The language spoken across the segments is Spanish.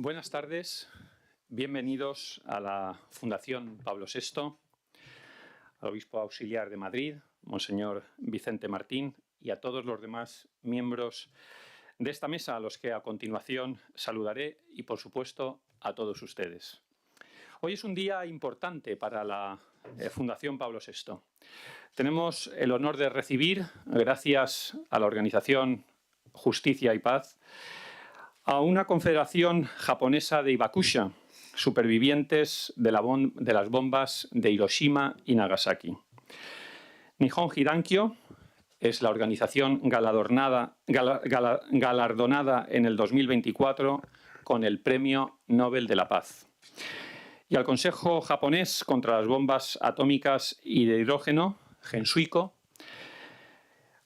Buenas tardes, bienvenidos a la Fundación Pablo VI, al Obispo Auxiliar de Madrid, Monseñor Vicente Martín, y a todos los demás miembros de esta mesa, a los que a continuación saludaré, y por supuesto a todos ustedes. Hoy es un día importante para la Fundación Pablo VI. Tenemos el honor de recibir, gracias a la organización Justicia y Paz, a una confederación japonesa de Hibakusha, supervivientes de las bombas de Hiroshima y Nagasaki. Nihon Hidankyo es la organización galardonada en el 2024 con el Premio Nobel de la Paz. Y al Consejo Japonés contra las Bombas Atómicas y de Hidrógeno, Gensuiko,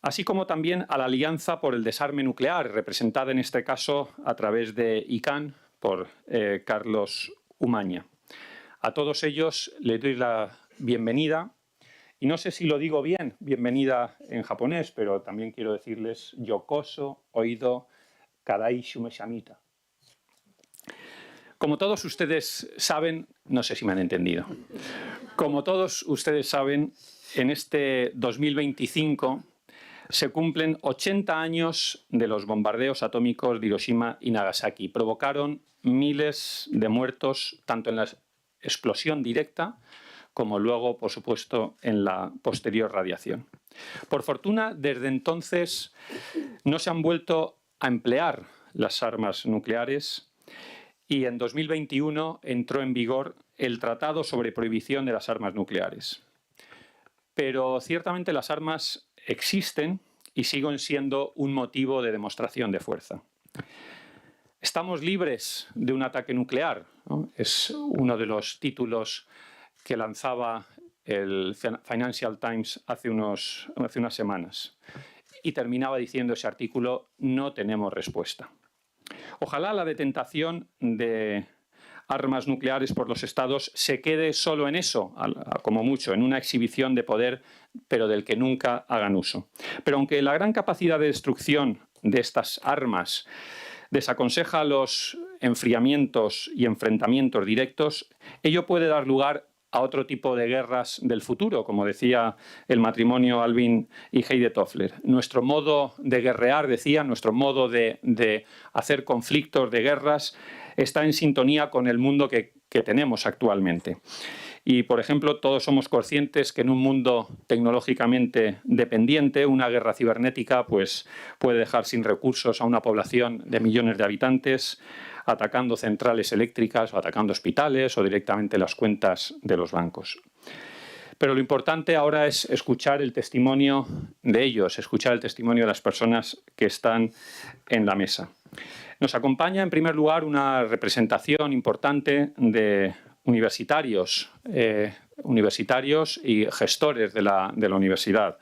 así como también a la Alianza por el Desarme Nuclear, representada en este caso a través de ICANN por Carlos Umaña. A todos ellos les doy la bienvenida, y no sé si lo digo bien, bienvenida en japonés, pero también quiero decirles yokoso oído karai shumeshamita. Como todos ustedes saben, no sé si me han entendido, como todos ustedes saben, en este 2025 se cumplen 80 años de los bombardeos atómicos de Hiroshima y Nagasaki. Provocaron miles de muertos, tanto en la explosión directa como luego, por supuesto, en la posterior radiación. Por fortuna, desde entonces no se han vuelto a emplear las armas nucleares y en 2021 entró en vigor el Tratado sobre Prohibición de las Armas Nucleares. Pero ciertamente las armas existen y siguen siendo un motivo de demostración de fuerza. ¿Estamos libres de un ataque nuclear? ¿No? Es uno de los títulos que lanzaba el Financial Times hace unas semanas. Y terminaba diciendo ese artículo: no tenemos respuesta. Ojalá la detentación de armas nucleares por los estados se quede solo en eso, como mucho, en una exhibición de poder, pero del que nunca hagan uso. Pero aunque la gran capacidad de destrucción de estas armas desaconseja los enfriamientos y enfrentamientos directos, ello puede dar lugar a otro tipo de guerras del futuro, como decía el matrimonio Alvin y Heide Toffler. Nuestro modo de guerrear, decía, nuestro modo de hacer conflictos, de guerras, está en sintonía con el mundo que tenemos actualmente. Y, por ejemplo, todos somos conscientes que en un mundo tecnológicamente dependiente, una guerra cibernética pues, puede dejar sin recursos a una población de millones de habitantes, atacando centrales eléctricas o atacando hospitales o directamente las cuentas de los bancos. Pero lo importante ahora es escuchar el testimonio de ellos, escuchar el testimonio de las personas que están en la mesa. Nos acompaña, en primer lugar, una representación importante de universitarios y gestores de la universidad.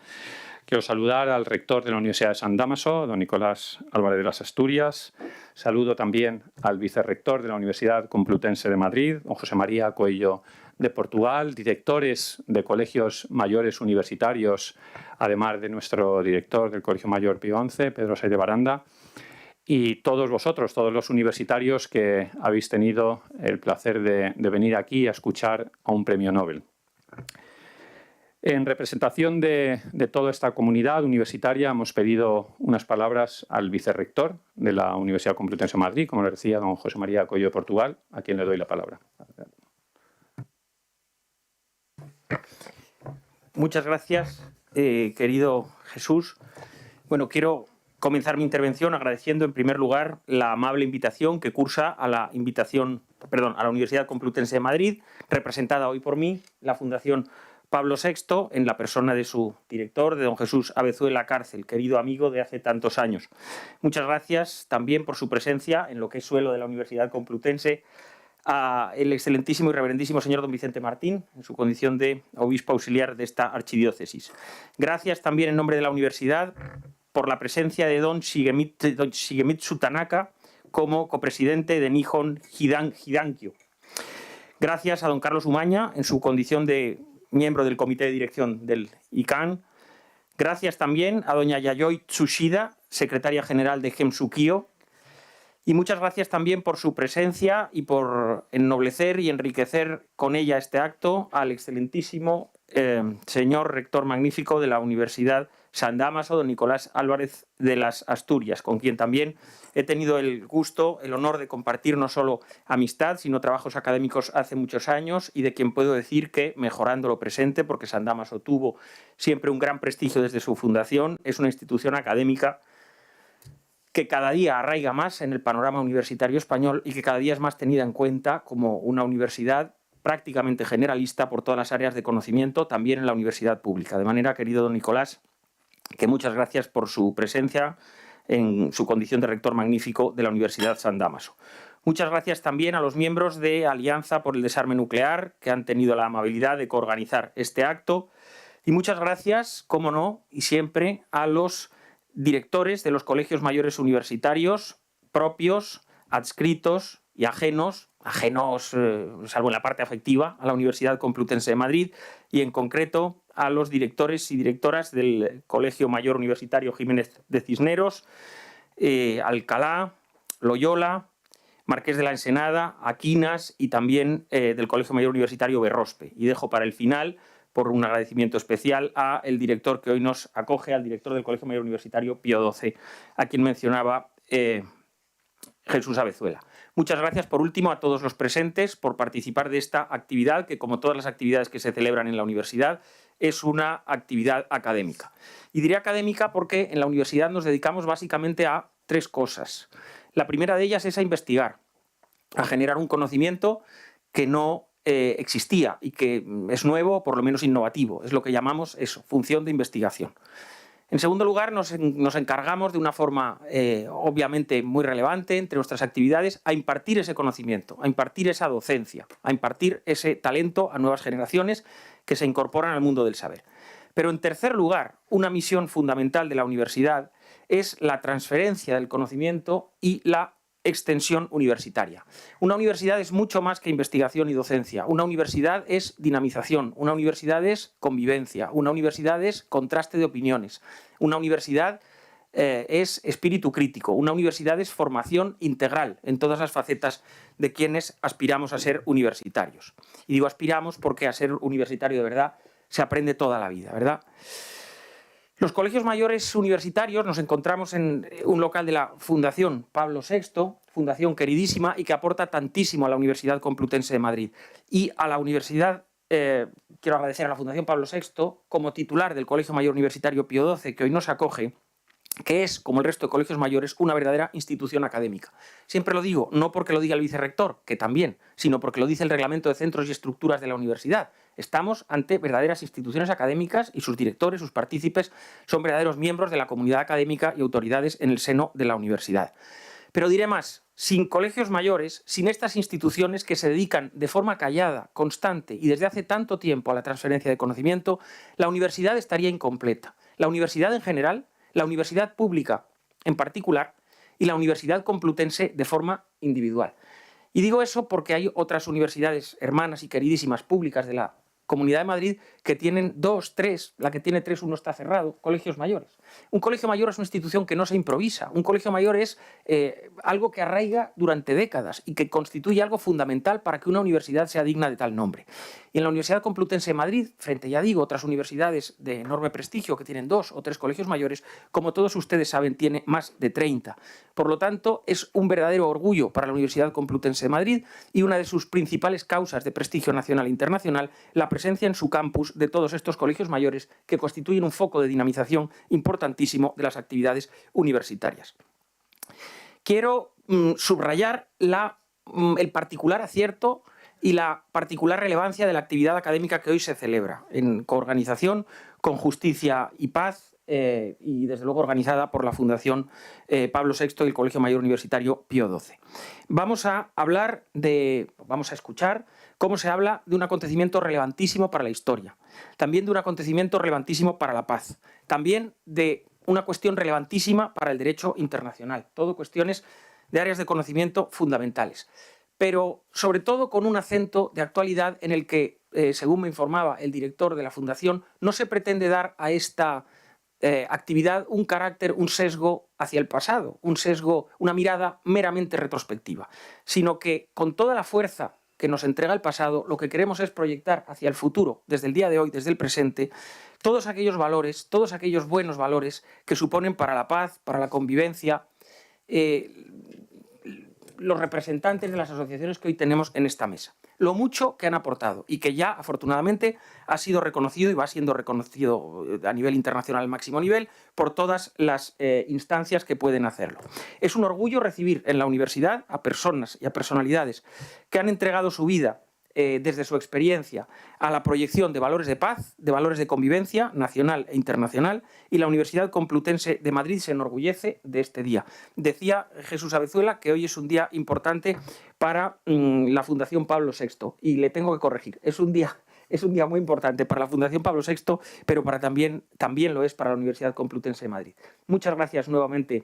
Quiero saludar al rector de la Universidad de San Dámaso, don Nicolás Álvarez de las Asturias. Saludo también al vicerrector de la Universidad Complutense de Madrid, don José María Coello de Portugal, directores de colegios mayores universitarios, además de nuestro director del Colegio Mayor Pío XI, Pedro Say de Baranda, y todos vosotros, todos los universitarios que habéis tenido el placer de venir aquí a escuchar a un premio Nobel. En representación de toda esta comunidad universitaria hemos pedido unas palabras al vicerrector de la Universidad Complutense de Madrid, como le decía, don José María Coello de Portugal, a quien le doy la palabra. Muchas gracias, querido Jesús. Bueno, quiero comenzar mi intervención agradeciendo en primer lugar la amable invitación que cursa a la Universidad Complutense de Madrid, representada hoy por mí, la Fundación Pablo VI, en la persona de su director, de don Jesús Avezuela Cárcel, querido amigo de hace tantos años. Muchas gracias también por su presencia en lo que es suelo de la Universidad Complutense a el excelentísimo y reverendísimo señor don Vicente Martín, en su condición de obispo auxiliar de esta archidiócesis. Gracias también en nombre de la universidad por la presencia de don Shigemitsu Tanaka como copresidente de Nihon Hidankyo. Gracias a don Carlos Umaña en su condición de miembro del comité de dirección del ICANN. Gracias también a doña Yayoi Tsushida, secretaria general de Gemsukyo. Y muchas gracias también por su presencia y por ennoblecer y enriquecer con ella este acto al excelentísimo señor rector magnífico de la Universidad San Dámaso, don Nicolás Álvarez de las Asturias, con quien también he tenido el gusto, el honor de compartir no solo amistad, sino trabajos académicos hace muchos años y de quien puedo decir que, mejorando lo presente, porque San Dámaso tuvo siempre un gran prestigio desde su fundación, es una institución académica que cada día arraiga más en el panorama universitario español y que cada día es más tenida en cuenta como una universidad prácticamente generalista por todas las áreas de conocimiento, también en la universidad pública. De manera, querido don Nicolás, que muchas gracias por su presencia en su condición de rector magnífico de la Universidad San Dámaso. Muchas gracias también a los miembros de Alianza por el Desarme Nuclear, que han tenido la amabilidad de coorganizar este acto. Y muchas gracias, como no, y siempre, a los directores de los colegios mayores universitarios, propios, adscritos y ajenos, salvo en la parte afectiva, a la Universidad Complutense de Madrid y en concreto a los directores y directoras del Colegio Mayor Universitario Jiménez de Cisneros, Alcalá, Loyola, Marqués de la Ensenada, Aquinas y también del Colegio Mayor Universitario Berrospe. Y dejo para el final, por un agradecimiento especial, al director que hoy nos acoge, al director del Colegio Mayor Universitario Pío XII, a quien mencionaba Jesús Avezuela. Muchas gracias, por último, a todos los presentes por participar de esta actividad, que como todas las actividades que se celebran en la universidad, es una actividad académica. Y diré académica porque en la universidad nos dedicamos básicamente a tres cosas. La primera de ellas es a investigar, a generar un conocimiento que no existía y que es nuevo, por lo menos innovativo. Es lo que llamamos eso, función de investigación. En segundo lugar, nos encargamos de una forma obviamente muy relevante entre nuestras actividades a impartir ese conocimiento, a impartir esa docencia, a impartir ese talento a nuevas generaciones que se incorporan al mundo del saber. Pero en tercer lugar, una misión fundamental de la universidad es la transferencia del conocimiento y la extensión universitaria. Una universidad es mucho más que investigación y docencia. Una universidad es dinamización, una universidad es convivencia, una universidad es contraste de opiniones, una universidad es espíritu crítico, una universidad es formación integral en todas las facetas de quienes aspiramos a ser universitarios. Y digo aspiramos porque a ser universitario de verdad se aprende toda la vida, ¿verdad? Los colegios mayores universitarios nos encontramos en un local de la Fundación Pablo VI, fundación queridísima y que aporta tantísimo a la Universidad Complutense de Madrid. Y a la universidad, quiero agradecer a la Fundación Pablo VI, como titular del Colegio Mayor Universitario Pío XII, que hoy nos acoge, que es, como el resto de colegios mayores, una verdadera institución académica. Siempre lo digo, no porque lo diga el vicerrector, que también, sino porque lo dice el Reglamento de Centros y Estructuras de la Universidad. Estamos ante verdaderas instituciones académicas y sus directores, sus partícipes, son verdaderos miembros de la comunidad académica y autoridades en el seno de la universidad. Pero diré más, sin colegios mayores, sin estas instituciones que se dedican de forma callada, constante y desde hace tanto tiempo a la transferencia de conocimiento, la universidad estaría incompleta. La universidad en general, la universidad pública en particular y la Universidad Complutense de forma individual. Y digo eso porque hay otras universidades hermanas y queridísimas públicas de la Comunidad de Madrid que tienen 2, 3, la que tiene 3, uno está cerrado, colegios mayores. Un colegio mayor es una institución que no se improvisa, un colegio mayor es algo que arraiga durante décadas y que constituye algo fundamental para que una universidad sea digna de tal nombre. Y en la Universidad Complutense de Madrid, frente, ya digo, otras universidades de enorme prestigio que tienen 2 o 3 colegios mayores, como todos ustedes saben, tiene más de 30. Por lo tanto, es un verdadero orgullo para la Universidad Complutense de Madrid y una de sus principales causas de prestigio nacional e internacional, la presencia en su campus de todos estos colegios mayores que constituyen un foco de dinamización importantísimo de las actividades universitarias. Quiero subrayar el particular acierto y la particular relevancia de la actividad académica que hoy se celebra, en coorganización con Justicia y Paz y desde luego organizada por la Fundación Pablo VI y el Colegio Mayor Universitario Pío XII. Vamos a escuchar cómo se habla de un acontecimiento relevantísimo para la historia, también de un acontecimiento relevantísimo para la paz, también de una cuestión relevantísima para el derecho internacional, todo cuestiones de áreas de conocimiento fundamentales, pero sobre todo con un acento de actualidad en el que, según me informaba el director de la Fundación, no se pretende dar a esta actividad un carácter, un sesgo hacia el pasado, un sesgo, una mirada meramente retrospectiva, sino que con toda la fuerza que nos entrega el pasado, lo que queremos es proyectar hacia el futuro, desde el día de hoy, desde el presente, todos aquellos valores, todos aquellos buenos valores que suponen para la paz, para la convivencia, los representantes de las asociaciones que hoy tenemos en esta mesa. Lo mucho que han aportado y que ya, afortunadamente, ha sido reconocido y va siendo reconocido a nivel internacional al máximo nivel por todas las instancias que pueden hacerlo. Es un orgullo recibir en la universidad a personas y a personalidades que han entregado su vida desde su experiencia a la proyección de valores de paz, de valores de convivencia nacional e internacional, y la Universidad Complutense de Madrid se enorgullece de este día. Decía Jesús Avezuela que hoy es un día importante para la Fundación Pablo VI, y le tengo que corregir, es un día muy importante para la Fundación Pablo VI, pero también lo es para la Universidad Complutense de Madrid. Muchas gracias nuevamente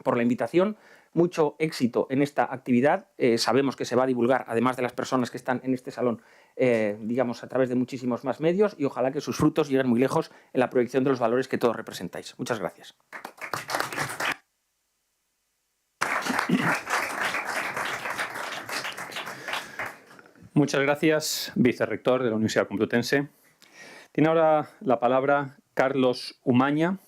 por la invitación. Mucho éxito en esta actividad. Sabemos que se va a divulgar, además de las personas que están en este salón, digamos, a través de muchísimos más medios, y ojalá que sus frutos lleguen muy lejos en la proyección de los valores que todos representáis. Muchas gracias. Muchas gracias, vicerrector de la Universidad Complutense. Tiene ahora la palabra Carlos Umaña.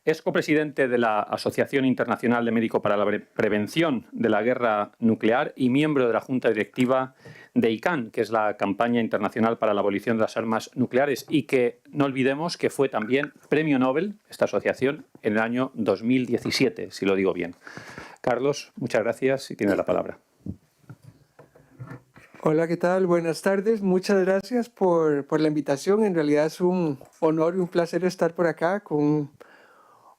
Es copresidente de la Asociación Internacional de Médicos para la Prevención de la Guerra Nuclear y miembro de la Junta Directiva de ICAN, que es la Campaña Internacional para la Abolición de las Armas Nucleares, y que no olvidemos que fue también Premio Nobel, esta asociación, en el año 2017, si lo digo bien. Carlos, muchas gracias y tienes la palabra. Hola, ¿qué tal? Buenas tardes. Muchas gracias por la invitación. En realidad es un honor y un placer estar por acá con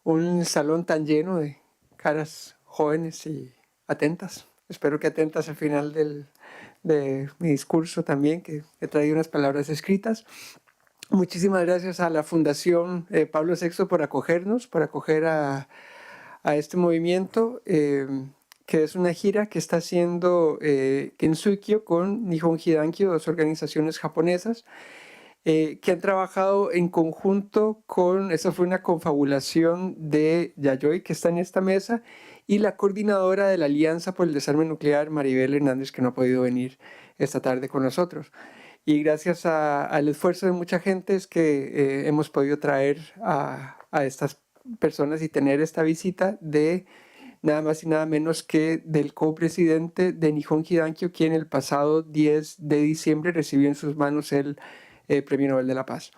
un salón tan lleno de caras jóvenes y atentas. Espero que atentas al final de mi discurso también, que he traído unas palabras escritas. Muchísimas gracias a la Fundación Pablo VI por acogernos, por acoger a este movimiento, que es una gira que está haciendo Kensuikyo con Nihon Hidankyo, dos organizaciones japonesas, que han trabajado en conjunto con, eso fue una confabulación de Yayoi, que está en esta mesa, y la coordinadora de la Alianza por el Desarme Nuclear, Maribel Hernández, que no ha podido venir esta tarde con nosotros. Y gracias al esfuerzo de mucha gente es que hemos podido traer a estas personas y tener esta visita de nada más y nada menos que del copresidente de Nihon Hidankyo, quien el pasado 10 de diciembre recibió en sus manos el Premio Nobel de la Paz.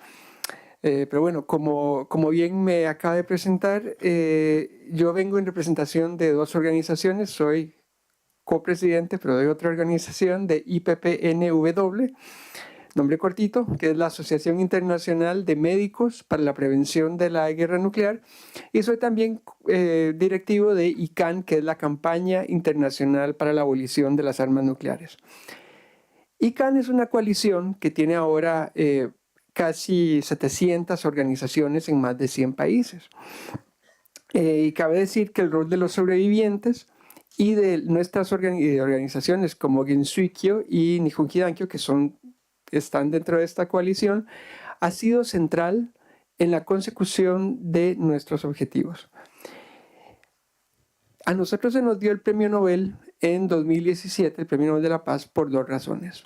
Pero bueno, como bien me acaba de presentar, yo vengo en representación de dos organizaciones, soy copresidente, pero de otra organización, de IPPNW, nombre cortito, que es la Asociación Internacional de Médicos para la Prevención de la Guerra Nuclear, y soy también directivo de ICAN, que es la Campaña Internacional para la Abolición de las Armas Nucleares. ICAN es una coalición que tiene ahora casi 700 organizaciones en más de 100 países. Y cabe decir que el rol de los sobrevivientes y de nuestras organizaciones como Kensuikyo y Nihon Hidankyo, que están dentro de esta coalición, ha sido central en la consecución de nuestros objetivos. A nosotros se nos dio el Premio Nobel en 2017, el Premio Nobel de la Paz, por dos razones.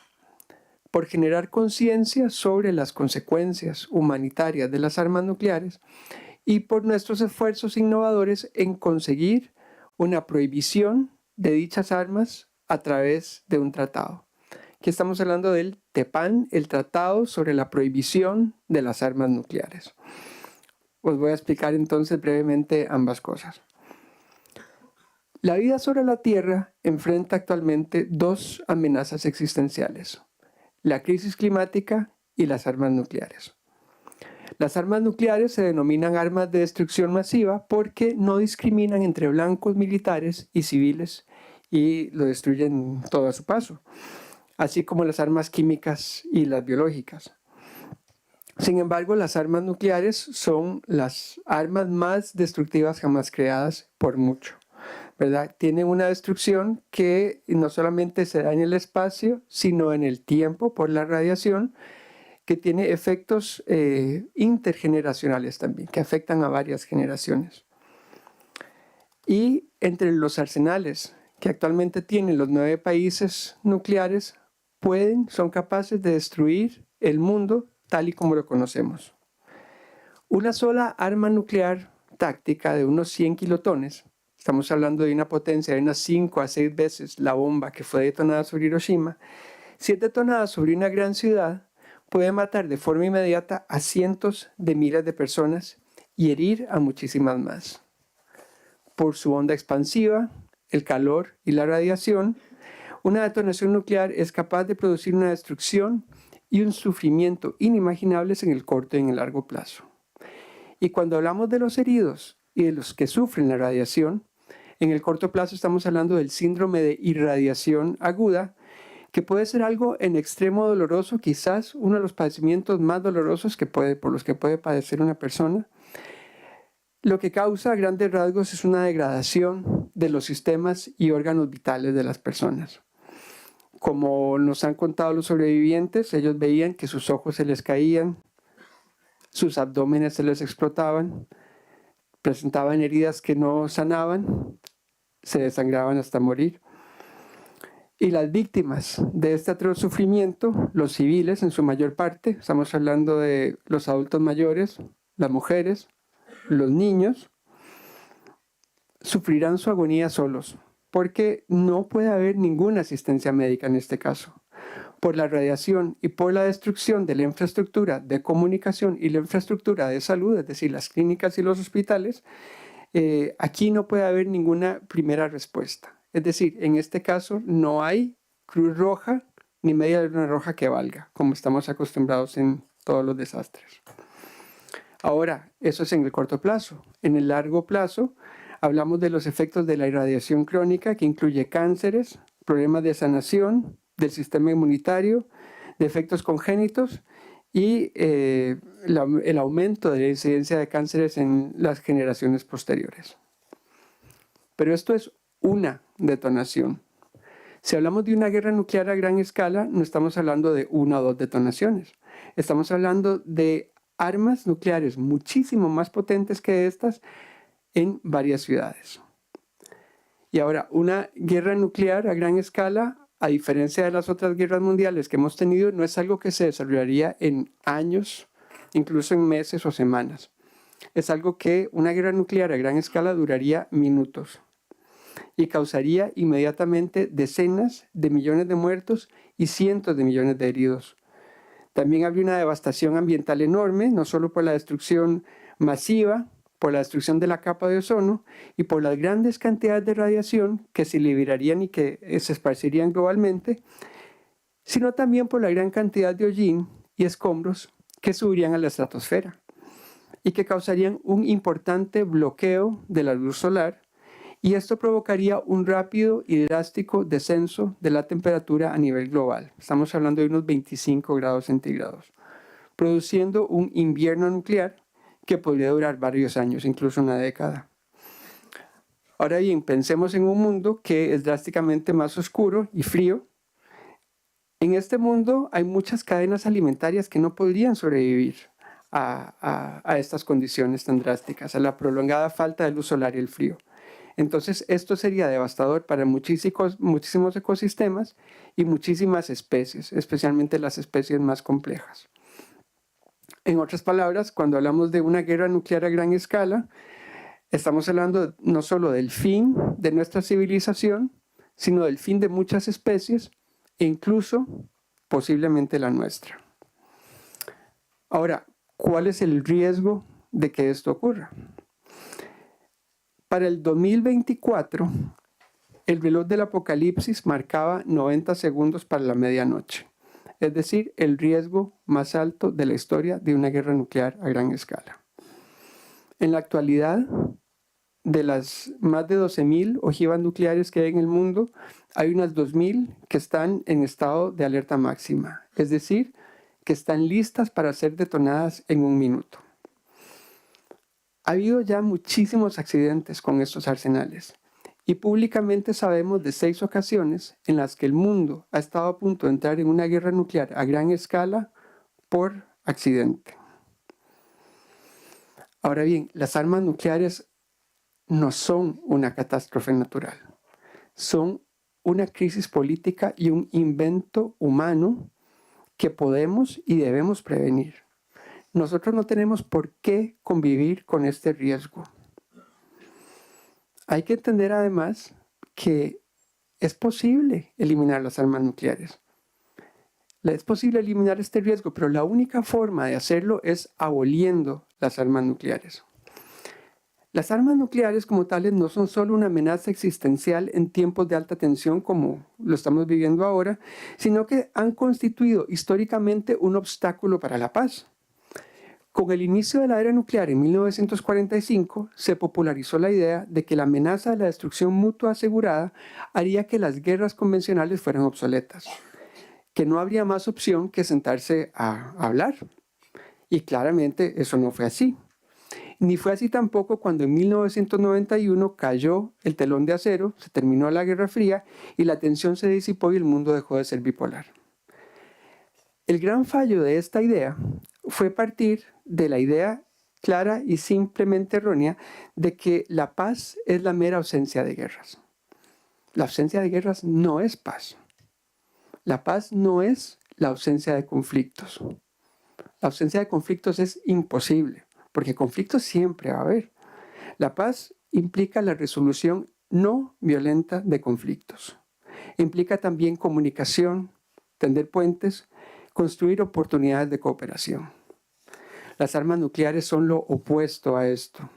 Por generar conciencia sobre las consecuencias humanitarias de las armas nucleares y por nuestros esfuerzos innovadores en conseguir una prohibición de dichas armas a través de un tratado. Aquí estamos hablando del TEPAN, el Tratado sobre la Prohibición de las Armas Nucleares. Os voy a explicar entonces brevemente ambas cosas. La vida sobre la Tierra enfrenta actualmente dos amenazas existenciales: la crisis climática y las armas nucleares. Las armas nucleares se denominan armas de destrucción masiva porque no discriminan entre blancos, militares y civiles y lo destruyen todo a su paso, así como las armas químicas y las biológicas. Sin embargo, las armas nucleares son las armas más destructivas jamás creadas por mucho, ¿verdad? Tienen una destrucción que no solamente se da en el espacio, sino en el tiempo por la radiación, que tiene efectos intergeneracionales también, que afectan a varias generaciones. Y entre los arsenales que actualmente tienen los 9 países nucleares, son capaces de destruir el mundo tal y como lo conocemos. Una sola arma nuclear táctica de unos 100 kilotones, estamos hablando de una potencia de unas 5 a 6 veces la bomba que fue detonada sobre Hiroshima, si es detonada sobre una gran ciudad, puede matar de forma inmediata a cientos de miles de personas y herir a muchísimas más. Por su onda expansiva, el calor y la radiación, una detonación nuclear es capaz de producir una destrucción y un sufrimiento inimaginables en el corto y en el largo plazo. Y cuando hablamos de los heridos y de los que sufren la radiación, en el corto plazo estamos hablando del síndrome de irradiación aguda, que puede ser algo en extremo doloroso, quizás uno de los padecimientos más dolorosos por los que puede padecer una persona. Lo que causa a grandes rasgos es una degradación de los sistemas y órganos vitales de las personas. Como nos han contado los sobrevivientes, ellos veían que sus ojos se les caían, sus abdómenes se les explotaban, presentaban heridas que no sanaban, se desangraban hasta morir. Y las víctimas de este atroz sufrimiento, los civiles en su mayor parte, estamos hablando de los adultos mayores, las mujeres, los niños, sufrirán su agonía solos, porque no puede haber ninguna asistencia médica en este caso. Por la radiación y por la destrucción de la infraestructura de comunicación y la infraestructura de salud, es decir, las clínicas y los hospitales, aquí no puede haber ninguna primera respuesta. Es decir, en este caso no hay Cruz Roja ni Media Luna Roja que valga, como estamos acostumbrados en todos los desastres. Ahora, eso es en el corto plazo. En el largo plazo, hablamos de los efectos de la irradiación crónica, que incluye cánceres, problemas de sanación del sistema inmunitario, de efectos congénitos y el aumento de la incidencia de cánceres en las generaciones posteriores. Pero esto es una detonación. Si hablamos de una guerra nuclear a gran escala, no estamos hablando de una o dos detonaciones. Estamos hablando de armas nucleares muchísimo más potentes que estas en varias ciudades. Y ahora, una guerra nuclear a gran escala, a diferencia de las otras guerras mundiales que hemos tenido, no es algo que se desarrollaría en años, incluso en meses o semanas. Es algo que una guerra nuclear a gran escala duraría minutos y causaría inmediatamente decenas de millones de muertos y cientos de millones de heridos. También habría una devastación ambiental enorme, no solo por la destrucción masiva, por la destrucción de la capa de ozono y por las grandes cantidades de radiación que se liberarían y que se esparcirían globalmente, sino también por la gran cantidad de hollín y escombros que subirían a la estratosfera y que causarían un importante bloqueo de la luz solar, y esto provocaría un rápido y drástico descenso de la temperatura a nivel global. Estamos hablando de unos 25 grados centígrados, produciendo un invierno nuclear que podría durar varios años, incluso una década. Ahora bien, pensemos en un mundo que es drásticamente más oscuro y frío. En este mundo hay muchas cadenas alimentarias que no podrían sobrevivir a estas condiciones tan drásticas, a la prolongada falta de luz solar y el frío. Entonces, esto sería devastador para muchísimos ecosistemas y muchísimas especies, especialmente las especies más complejas. En otras palabras, cuando hablamos de una guerra nuclear a gran escala, estamos hablando no solo del fin de nuestra civilización, sino del fin de muchas especies e incluso posiblemente la nuestra. Ahora, ¿cuál es el riesgo de que esto ocurra? Para el 2024, el reloj del apocalipsis marcaba 90 segundos para la medianoche, es decir, el riesgo más alto de la historia de una guerra nuclear a gran escala. En la actualidad, de las más de 12.000 ojivas nucleares que hay en el mundo, hay unas 2.000 que están en estado de alerta máxima, es decir, que están listas para ser detonadas en un minuto. Ha habido ya muchísimos accidentes con estos arsenales y públicamente sabemos de 6 ocasiones en las que el mundo ha estado a punto de entrar en una guerra nuclear a gran escala por accidente. Ahora bien, las armas nucleares no son una catástrofe natural, son una crisis política y un invento humano que podemos y debemos prevenir. Nosotros no tenemos por qué convivir con este riesgo. Hay que entender además que es posible eliminar las armas nucleares. Es posible eliminar este riesgo, pero la única forma de hacerlo es aboliendo las armas nucleares. Las armas nucleares como tales no son solo una amenaza existencial en tiempos de alta tensión como lo estamos viviendo ahora, sino que han constituido históricamente un obstáculo para la paz. Con el inicio de la era nuclear en 1945, se popularizó la idea de que la amenaza de la destrucción mutua asegurada haría que las guerras convencionales fueran obsoletas, que no habría más opción que sentarse a hablar. Y claramente eso no fue así. Ni fue así tampoco cuando en 1991 cayó el telón de acero, se terminó la Guerra Fría y la tensión se disipó y el mundo dejó de ser bipolar. El gran fallo de esta idea fue partir de la idea clara y simplemente errónea de que la paz es la mera ausencia de guerras. La ausencia de guerras no es paz. La paz no es la ausencia de conflictos. La ausencia de conflictos es imposible, porque conflictos siempre va a haber. La paz implica la resolución no violenta de conflictos. Implica también comunicación, tender puentes, construir oportunidades de cooperación. Las armas nucleares son lo opuesto a esto.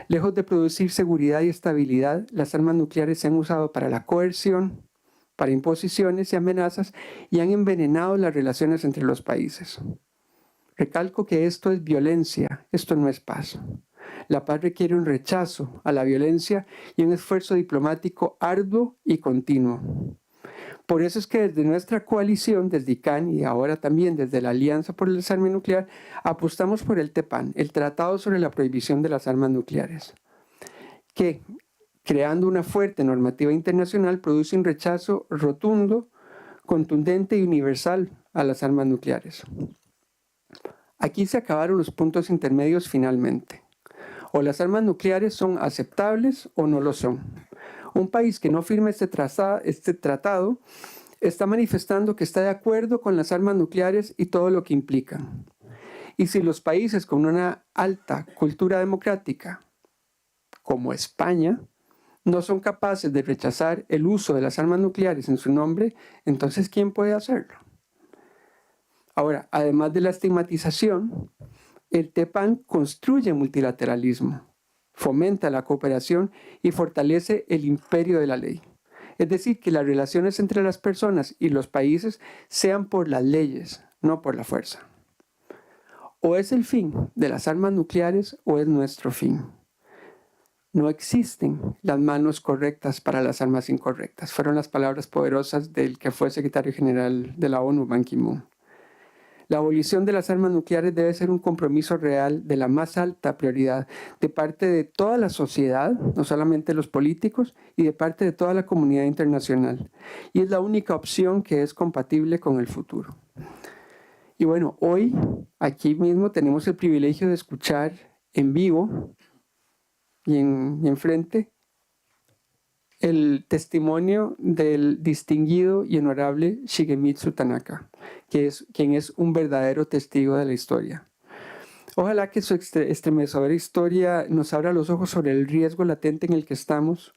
Lejos de producir seguridad y estabilidad, las armas nucleares se han usado para la coerción, para imposiciones y amenazas y han envenenado las relaciones entre los países. Recalco que esto es violencia, esto no es paz. La paz requiere un rechazo a la violencia y un esfuerzo diplomático arduo y continuo. Por eso es que desde nuestra coalición, desde ICANN y ahora también desde la Alianza por el Desarme Nuclear, apostamos por el TPAN, el Tratado sobre la Prohibición de las Armas Nucleares, que, creando una fuerte normativa internacional, produce un rechazo rotundo, contundente y universal a las armas nucleares. Aquí se acabaron los puntos intermedios finalmente. O las armas nucleares son aceptables o no lo son. Un país que no firme este tratado está manifestando que está de acuerdo con las armas nucleares y todo lo que implican. Y si los países con una alta cultura democrática, como España, no son capaces de rechazar el uso de las armas nucleares en su nombre, entonces ¿quién puede hacerlo? Ahora, además de la estigmatización, el TPAN construye multilateralismo, fomenta la cooperación y fortalece el imperio de la ley. Es decir, que las relaciones entre las personas y los países sean por las leyes, no por la fuerza. O es el fin de las armas nucleares o es nuestro fin. No existen las manos correctas para las armas incorrectas. Fueron las palabras poderosas del que fue secretario general de la ONU, Ban Ki-moon. La abolición de las armas nucleares debe ser un compromiso real de la más alta prioridad de parte de toda la sociedad, no solamente los políticos, y de parte de toda la comunidad internacional. Y es la única opción que es compatible con el futuro. Y bueno, hoy aquí mismo tenemos el privilegio de escuchar en vivo y enfrente el testimonio del distinguido y honorable Shigemitsu Tanaka, quien es un verdadero testigo de la historia. Ojalá que su estremecedora historia nos abra los ojos sobre el riesgo latente en el que estamos,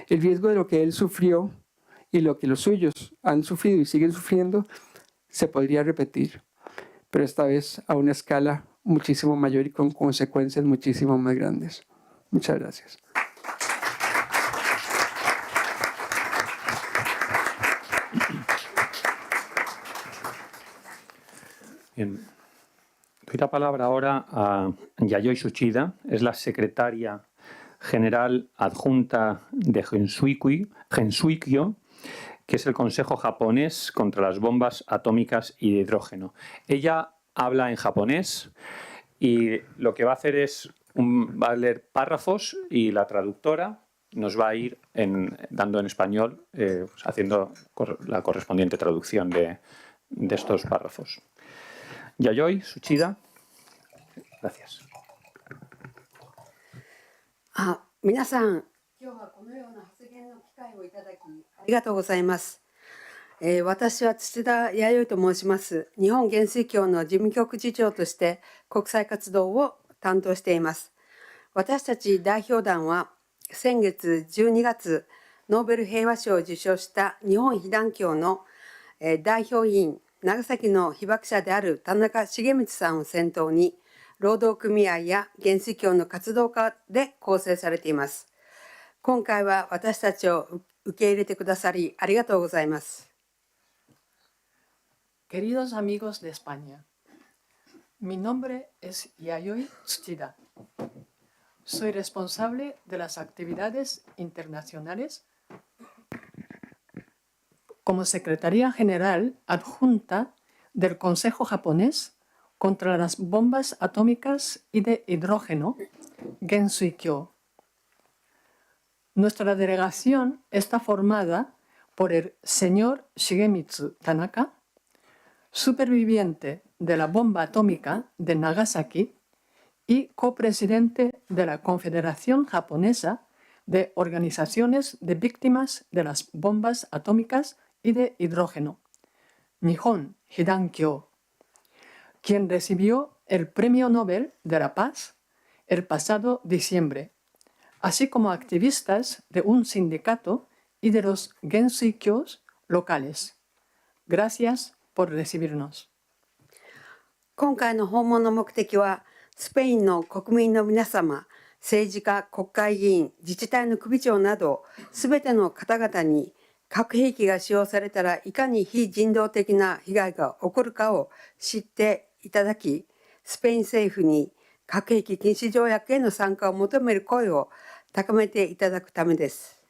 el riesgo de lo que él sufrió y lo que los suyos han sufrido y siguen sufriendo se podría repetir, pero esta vez a una escala muchísimo mayor y con consecuencias muchísimo más grandes. Muchas gracias. Bien. Doy la palabra ahora a Yayoi Tsuchida, es la secretaria general adjunta de Gensuikyo, que es el Consejo Japonés contra las Bombas Atómicas y de Hidrógeno. Ella habla en japonés y lo que va a hacer es va a leer párrafos y la traductora nos va a ir dando en español, haciendo la correspondiente traducción de estos párrafos. Yayoi Tsuchida, gracias. 皆さん、今日はこのような発言の機会をいただきありがとうございます。私は土田弥生と申します。日本元帥協の事務局次長として国際活動を担当しています。私たち代表団は先月12月ノーベル平和賞を受賞した日本被団協の代表委員、長崎の被爆者である田中重光さんを先頭に、労働組合や元帥協の活動家で構成されています。今回は私たちを受け入れてくださりありがとうございます。Queridos amigos de España, mi nombre es Yayoi Tsuchida. Soy responsable de las actividades internacionales como Secretaría General Adjunta del Consejo Japonés contra las Bombas Atómicas y de Hidrógeno, Gensui-kyo. Nuestra delegación está formada por el señor Shigemitsu Tanaka, superviviente de la bomba atómica de Nagasaki y copresidente de la Confederación Japonesa de Organizaciones de Víctimas de las Bombas Atómicas y de Hidrógeno, Nihon Hidankyo, quien recibió el Premio Nobel de la Paz el pasado diciembre, así como activistas de un sindicato y de los Gensui-kyos locales. Gracias por recibirnos. 今回の訪問の目的は、スペインの国民の皆様、政治家、国会議員、自治体の首長など、すべての方々に核兵器が使用されたらいかに非人道的な被害が起こるかを知っていただき、スペイン政府に核兵器禁止条約への参加を求める声を高めていただくためです。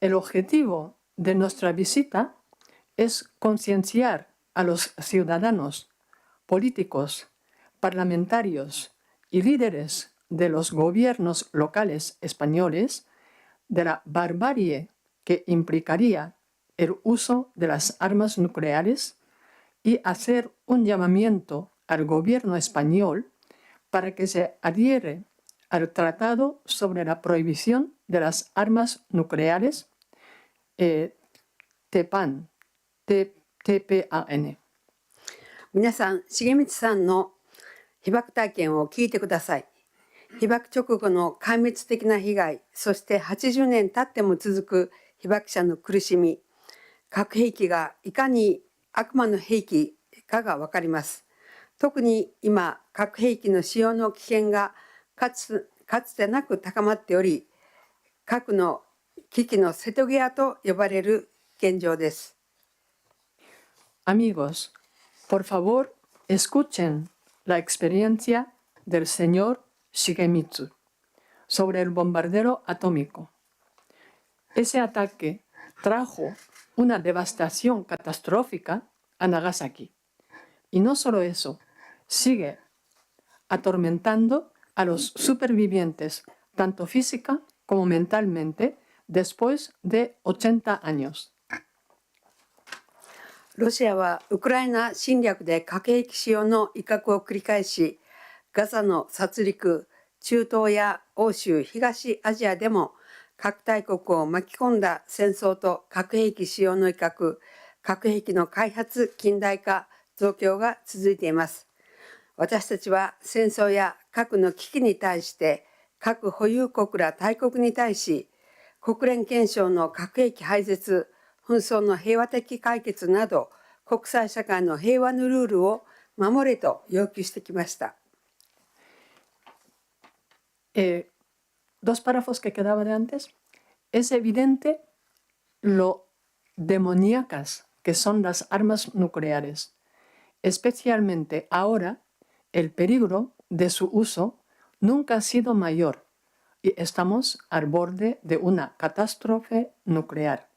El objetivo de nuestra visita es concienciar a los ciudadanos, políticos, parlamentarios y líderes de los gobiernos locales españoles de la barbarie que implicaría el uso de las armas nucleares y hacer un llamamiento al gobierno español para que se adhiere al Tratado sobre la Prohibición de las Armas Nucleares, TPAN. 皆さん、重光さんの被爆体験を聞いてください。被爆直後の壊滅的な被害、そして80年経っても続く被爆者の苦しみ、核兵器がいかに悪魔の兵器かがわかります。特に今、核兵器の使用の危険がかつてなく高まっており、核の危機の瀬戸際と呼ばれる現状です。Amigos, por favor, escuchen la experiencia del señor Shigemitsu sobre el bombardero atómico. Ese ataque trajo una devastación catastrófica a Nagasaki. Y no solo eso, sigue atormentando a los supervivientes, tanto física como mentalmente, después de 80 años. ロシアはウクライナ侵略で核兵器使用の威嚇を繰り返し、ガザの殺戮、中東や欧州、東アジアでも核大国を巻き込んだ戦争と核兵器使用の威嚇、核兵器の開発、近代化、増強が続いています。私たちは戦争や核の危機に対して、核保有国ら大国に対し、国連憲章の核兵器廃絶、紛争の平和的解決など、国際社会の平和のルールを守れと要求してきました。Dos párrafos que quedaba de antes. Es evidente lo demoníacas que son las armas nucleares. Especialmente ahora, el peligro de su uso nunca ha sido mayor y estamos al borde de una catástrofe nuclear.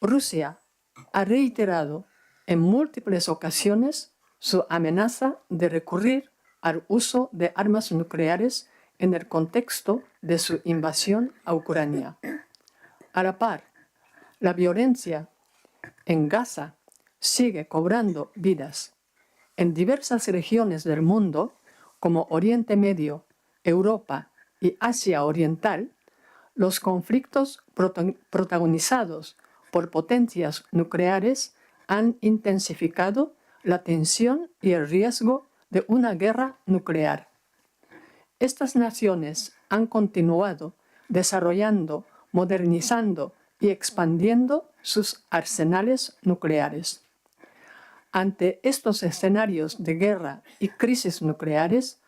Rusia ha reiterado en múltiples ocasiones su amenaza de recurrir al uso de armas nucleares en el contexto de su invasión a Ucrania. A la par, la violencia en Gaza sigue cobrando vidas. En diversas regiones del mundo, como Oriente Medio, Europa, y Asia Oriental, los conflictos protagonizados por potencias nucleares han intensificado la tensión y el riesgo de una guerra nuclear. Estas naciones han continuado desarrollando, modernizando y expandiendo sus arsenales nucleares. Ante estos escenarios de guerra y crisis nucleares,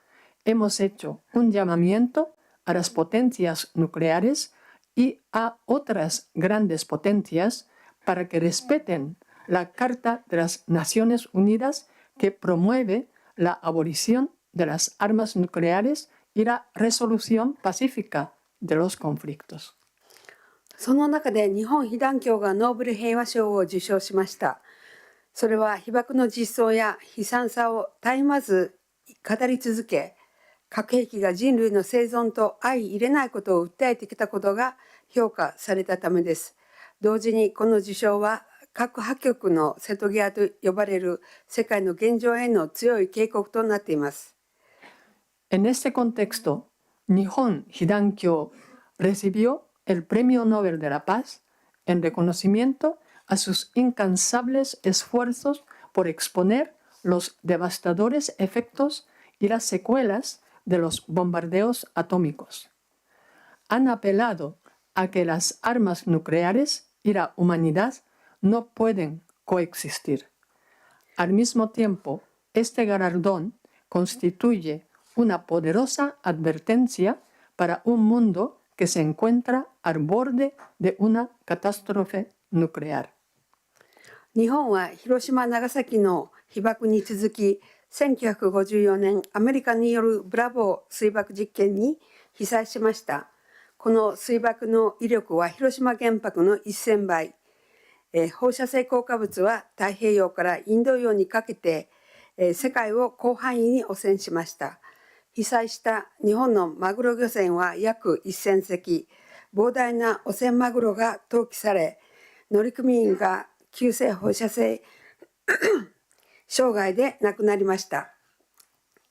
hemos hecho un llamamiento a las potencias nucleares y a otras grandes potencias para que respeten la Carta de las Naciones Unidas que promueve la abolición de las armas nucleares y la resolución pacífica de los conflictos. その中で日本被団協がノーベル平和賞を受賞しました。それは被爆の実相や悲惨さを絶えまず語り続け、核兵器が人類の生存と相入れないことを訴えてきたことが評価されたためです。同時にこの受賞は核破局の瀬戸際と呼ばれる世界の現状への強い警告となっています。En este contexto, Nihon Hidankyo recibió el Premio Nobel de la Paz en reconocimiento a sus incansables esfuerzos por exponer los devastadores efectos y las secuelas de los bombardeos atómicos. Han apelado a que las armas nucleares y la humanidad no pueden coexistir. Al mismo tiempo, este galardón constituye una poderosa advertencia para un mundo que se encuentra al borde de una catástrofe nuclear. 日本は広島・長崎の被爆に続き、1954年アメリカによるブラボー水爆実験に被災しました。この水爆の威力は広島原爆の1000倍。放射性降下物は太平洋からインド洋にかけて、世界を広範囲に汚染しました。被災した日本のマグロ漁船は約1000隻、膨大な汚染マグロが投棄され、乗組員が急性放射性障害で亡くなりました。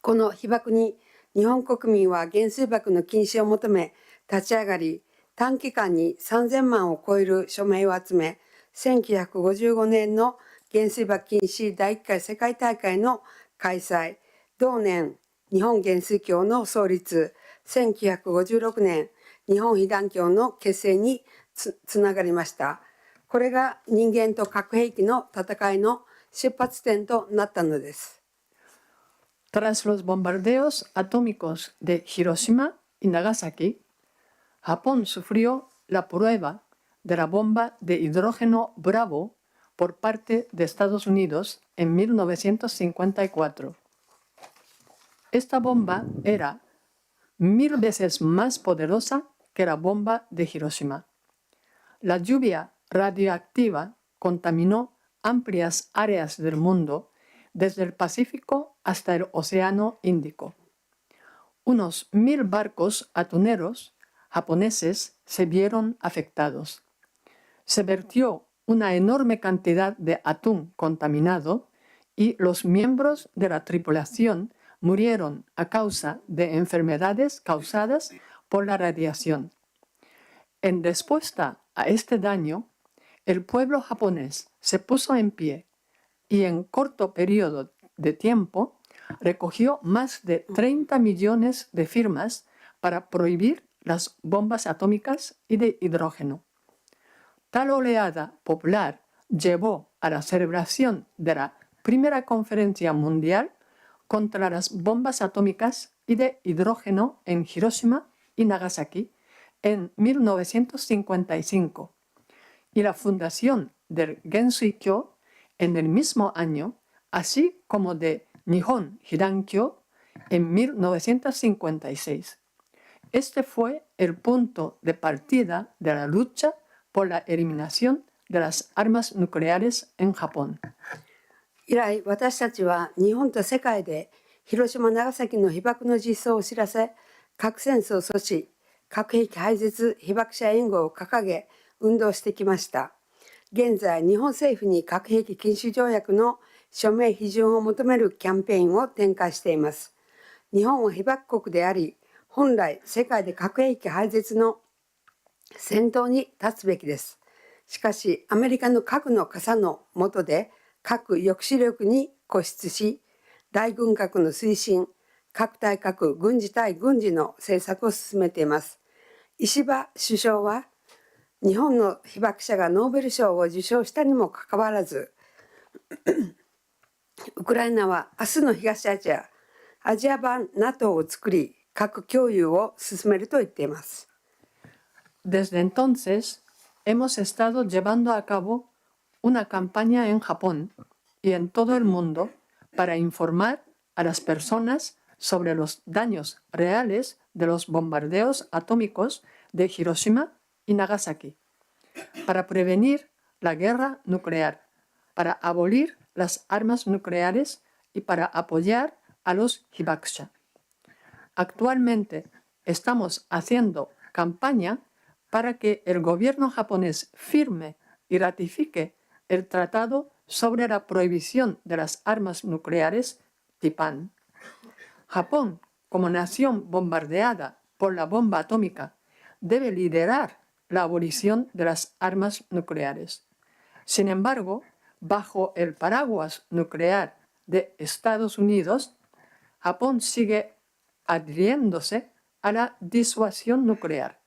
この被爆に日本国民は原水爆の禁止を求め立ち上がり、短期間に3000万を超える署名を集め、1955年の原水爆禁止第1回世界大会の開催、同年日本原水協の創立、1956年日本被団協の結成につながりました。これが人間と核兵器の戦いの出発点となったのです。Tras los bombardeos atómicos de Hiroshima y Nagasaki, Japón sufrió la prueba de la bomba de hidrógeno Bravo por parte de Estados Unidos en 1954. Esta bomba era 1000 veces más poderosa que la bomba de Hiroshima. La lluvia radioactiva contaminó amplias áreas del mundo, desde el Pacífico hasta el Océano Índico. Unos 1000 barcos atuneros japoneses se vieron afectados. Se vertió una enorme cantidad de atún contaminado y los miembros de la tripulación murieron a causa de enfermedades causadas por la radiación. En respuesta a este daño, el pueblo japonés se puso en pie y en corto periodo de tiempo recogió más de 30 millones de firmas para prohibir las bombas atómicas y de hidrógeno. Tal oleada popular llevó a la celebración de la primera conferencia mundial contra las bombas atómicas y de hidrógeno en Hiroshima y Nagasaki en 1955 y la fundación del Gensuikyo en el mismo año, así como de Nihon Hidankyo en 1956. Este fue el punto de partida de la lucha por la eliminación de las armas nucleares en Japón. 以来、私たちは日本と世界で広島・長崎の被爆の実相を知らせ、核戦争阻止、核兵器廃絶被爆者援護を掲げ、運動してきました。現在、日本政府に核兵器禁止条約の署名批准を求めるキャンペーンを展開しています。日本は被爆国であり、本来世界で核兵器廃絶の先頭に立つべきです。しかしアメリカの核の傘の下で核抑止力に固執し、大軍拡の推進、核対核、軍事対軍事の政策を進めています。石破首相は日本の被爆者がノーベル賞を受賞したにもかかわらずウクライナは明日の東アジア、アジア版 NATO を作り、核共有を進めると言っています。Desde entonces, hemos estado llevando a cabo una campaña en Japón y en todo el mundo para informar a las personas sobre los daños reales de los bombardeos atómicos de Hiroshima y Nagasaki, para prevenir la guerra nuclear, para abolir las armas nucleares y para apoyar a los hibakusha. Actualmente estamos haciendo campaña para que el gobierno japonés firme y ratifique el Tratado sobre la Prohibición de las Armas Nucleares, TIPAN. Japón, como nación bombardeada por la bomba atómica, debe liderar la abolición de las armas nucleares. Sin embargo, bajo el paraguas nuclear de Estados Unidos, Japón sigue adhiriéndose a la disuasión nuclear,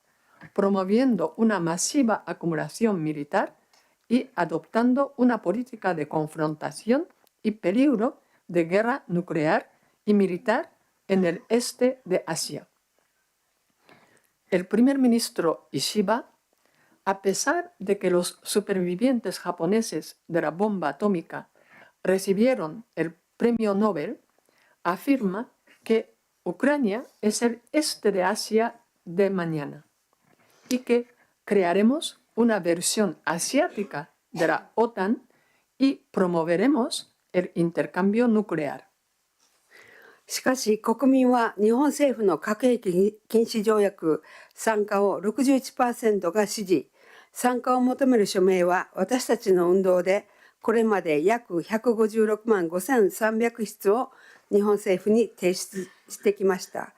promoviendo una masiva acumulación militar y adoptando una política de confrontación y peligro de guerra nuclear y militar en el este de Asia. El primer ministro Ishiba, a pesar de que los supervivientes japoneses de la bomba atómica recibieron el premio Nobel, afirma que Ucrania es el este de Asia de mañana y que crearemos una versión asiática de la OTAN y promoveremos el intercambio nuclear. しかし国民は日本政府の核兵器禁止条約参加を 61% が支持。参加を求める署名は私たちの運動でこれまで約156万5300筆を日本政府に提出してきました。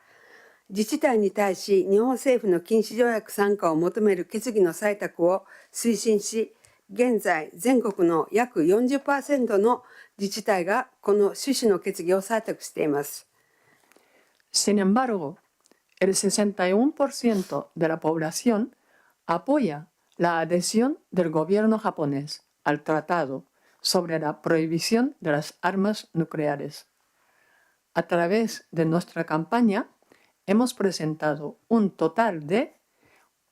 自治体に対し日本政府の禁止条約参加を求める決議の採択を推進し、現在全国の約 40% の自治体がこの趣旨の決議を採択しています。Sin embargo, el 61% de la población apoya la adhesión del gobierno japonés al Tratado sobre la Prohibición de las Armas Nucleares. A través de nuestra campaña, hemos presentado un total de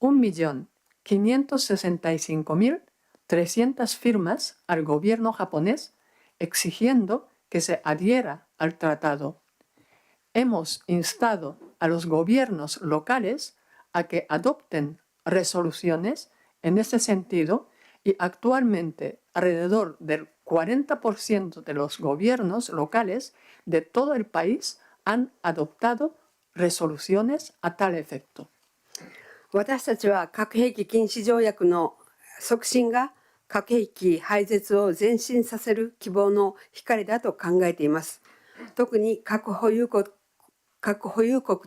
1.565.300 firmas al gobierno japonés exigiendo que se adhiera al tratado. Hemos instado a los gobiernos locales a que adopten resoluciones en ese sentido y actualmente alrededor del 40% de los gobiernos locales de todo el país han adoptado resoluciones a tal efecto. 私たちは核兵器禁止条約の促進が核兵器廃絶を前進させる希望の光だと考えています。特に核保有国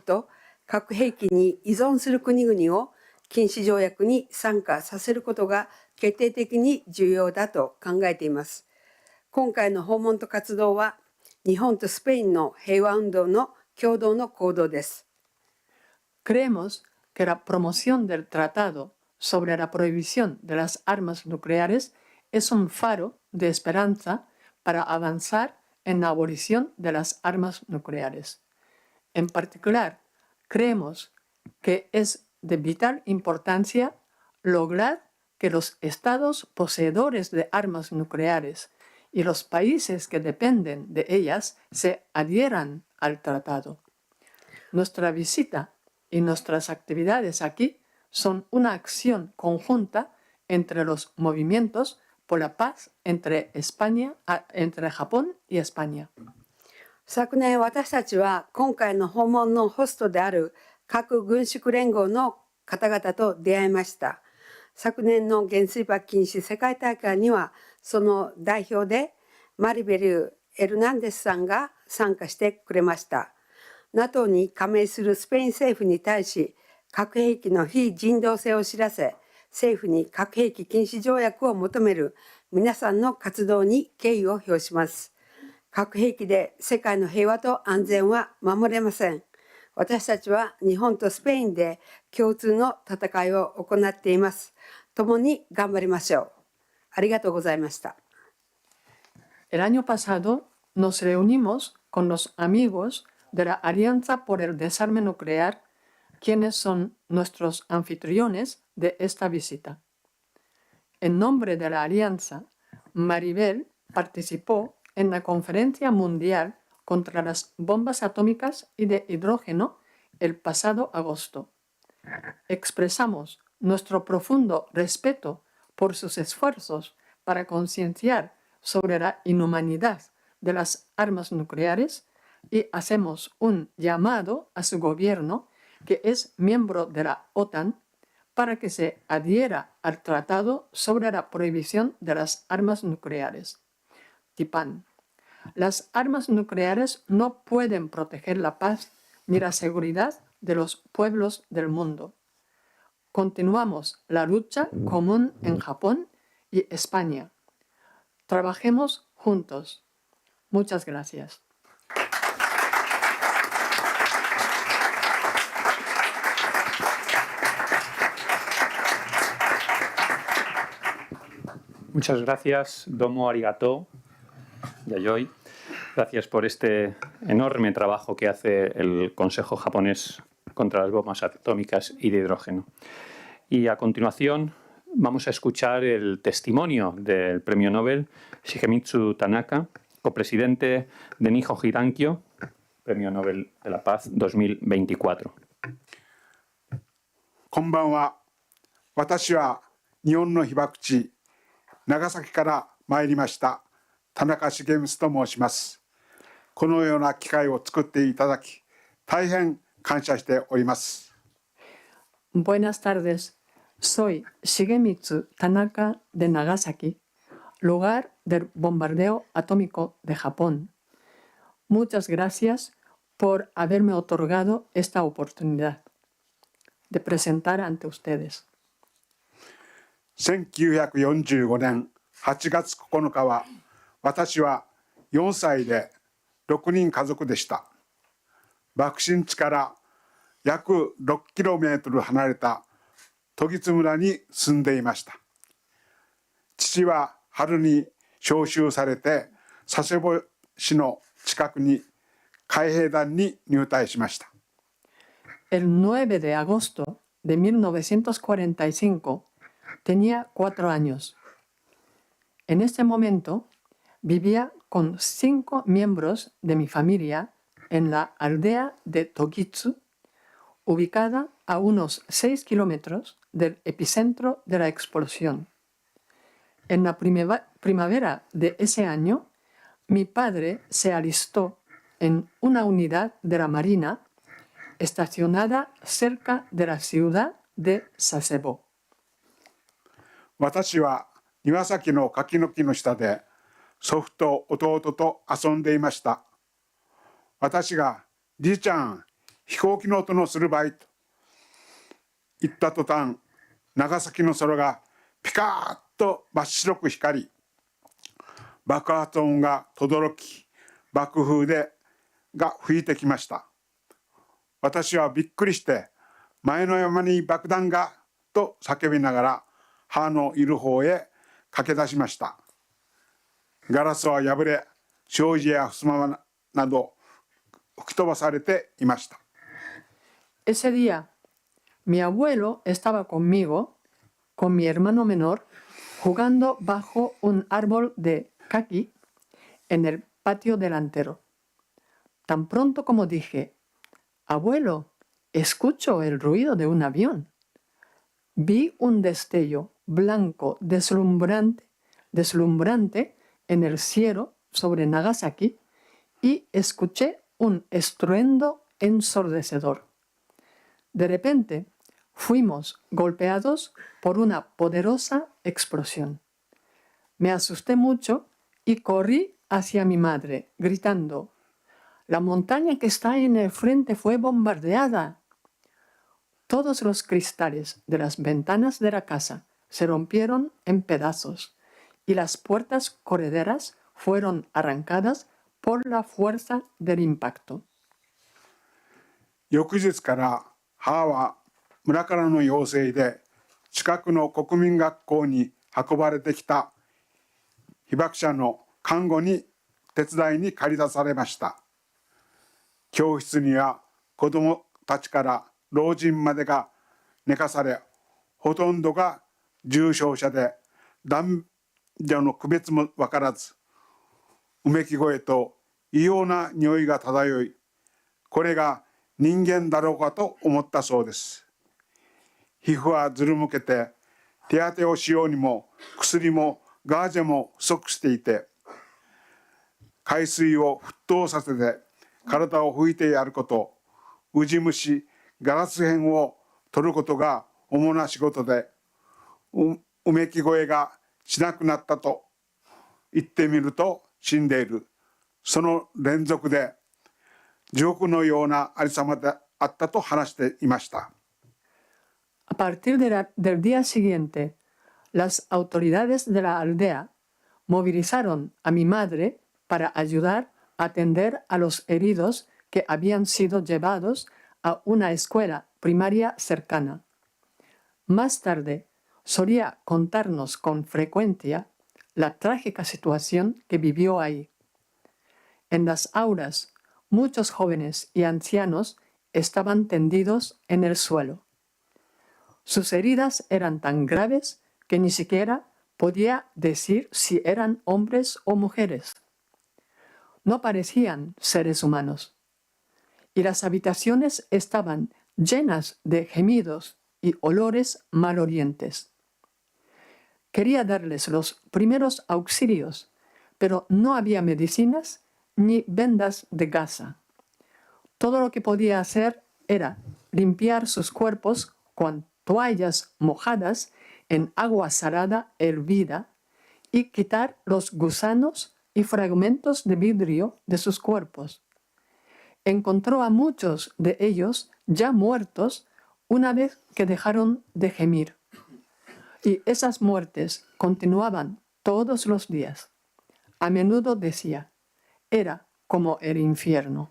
と核兵器に依存する国々を禁止条約に参加させることが決定的に重要だと考えています。今回の訪問と活動は日本とスペインの平和運動の共同の行動です。Creemos que la promoción del Tratado sobre la Prohibición de las Armas Nucleares es un faro de esperanza para avanzar en la abolición de las armas nucleares. En particular, creemos que es de vital importancia lograr que los estados poseedores de armas nucleares y los países que dependen de ellas se adhieran al tratado. Nuestra visita y nuestras actividades aquí son una acción conjunta entre los movimientos por la paz entre Japón y España. 昨年私たちは今回の訪問のホストである核軍縮連合の方々と出会いました。昨年の原水爆禁止世界大会にはその代表でマリベル・エルナンデスさんが参加してくれました。NATO に加盟するスペイン政府に対し、核兵器の非人道性を知らせ、政府に核兵器禁止条約を求める皆さんの活動に敬意を表します。核兵器で世界の平和と安全は守れません。私たちは日本とスペインで共通の戦いを行っています。共に頑張りましょう。ありがとうございました。El año pasado nos reunimos con los amigos de la Alianza por el Desarme Nuclear, quienes son nuestros anfitriones de esta visita. En nombre de la Alianza, Maribel participó en la Conferencia Mundial contra las Bombas Atómicas y de Hidrógeno el pasado agosto. Expresamos nuestro profundo respeto por sus esfuerzos para concienciar sobre la inhumanidad de las armas nucleares y hacemos un llamado a su gobierno, que es miembro de la OTAN, para que se adhiera al Tratado sobre la Prohibición de las Armas Nucleares, TIPAN. Las armas nucleares no pueden proteger la paz ni la seguridad de los pueblos del mundo. Continuamos la lucha común en Japón y España. Trabajemos juntos. Muchas gracias. Muchas gracias, Domo Arigato, Yayoi. Gracias por este enorme trabajo que hace el Consejo japonés contra las bombas atómicas y de hidrógeno. Y a continuación vamos a escuchar el testimonio del Premio Nobel Shigemitsu Tanaka, copresidente de Nihon Hidankyo, Premio Nobel de la Paz 2024. こんばんは。私は日本の被爆地長崎から参りました田中重光と申します。このような機会を作っていただき、大変感謝しております。Buenas tardes. Soy Shigemitsu Tanaka de Nagasaki, lugar del bombardeo atómico de Japón. Muchas gracias por haberme otorgado esta oportunidad de presentar ante ustedes. 1945年8月9日は、私は4歳で6人家族でした。爆心地から約 6km 離れた時津村に住んでいました。父は春に召集されて佐世保市の近くに海兵団に入隊しました。El 9 de agosto de 1945 tenía 4 años. En este momento vivía con 5 miembros de mi familia en la aldea de Togitsu, ubicada a unos 6 kilómetros del epicentro de la explosión. En la primavera de ese año, mi padre se alistó en una unidad de la Marina estacionada cerca de la ciudad de Sasebo. 私は庭先の柿の木の下で祖父と弟と遊んでいました。私がじいちゃん、飛行機の音のするばいと言った途端、長崎の空がピカーッと真っ白く光り、爆発音が轟き、爆風が吹いてきました。私はびっくりして、前の山に爆弾がと叫びながら母のいる方へ駆け出しました。ガラスは破れ、障子や襖など吹き飛ばされていました。Ese día, mi abuelo estaba conmigo, con mi hermano menor, jugando bajo un árbol de caqui en el patio delantero. Tan pronto como dije, abuelo, escucho el ruido de un avión. Vi un destello blanco deslumbrante en el cielo sobre Nagasaki y escuché un estruendo ensordecedor. De repente, fuimos golpeados por una poderosa explosión. Me asusté mucho y corrí hacia mi madre, gritando: la montaña que está en el frente fue bombardeada. Todos los cristales de las ventanas de la casa se rompieron en pedazos y las puertas correderas fueron arrancadas por la fuerza del impacto. 翌日から母は村からの要請で近くの国民学校に運ばれてきた被爆者の看護に手伝いに駆り出されました。教室には子どもたちから老人までが寝かされ、ほとんどが重症者で男女の区別も分からず、うめき声と異様な匂いが漂い、これが人間だろうかと思ったそうです。皮膚はずるむけて、手当てをしようにも薬もガーゼも不足していて、海水を沸騰させて体を拭いてやること、ウジ虫、ガラス片を取ることが主な仕事で、うめき声がしなくなったと言ってみると死んでいる。その連続で地獄のようなありさまであったと話していました。A partir del día siguiente, las autoridades de la aldea movilizaron a mi madre para ayudar a atender a los heridos que habían sido llevados a una escuela primaria cercana. Más tarde, solía contarnos con frecuencia la trágica situación que vivió ahí. En las aulas, muchos jóvenes y ancianos estaban tendidos en el suelo. Sus heridas eran tan graves que ni siquiera podía decir si eran hombres o mujeres. No parecían seres humanos. Y las habitaciones estaban llenas de gemidos y olores malolientes. Quería darles los primeros auxilios, pero no había medicinas ni vendas de gasa. Todo lo que podía hacer era limpiar sus cuerpos con toallas mojadas en agua salada hervida y quitar los gusanos y fragmentos de vidrio de sus cuerpos. Encontró a muchos de ellos ya muertos una vez que dejaron de gemir. Y esas muertes continuaban todos los días. A menudo decía, era como el infierno.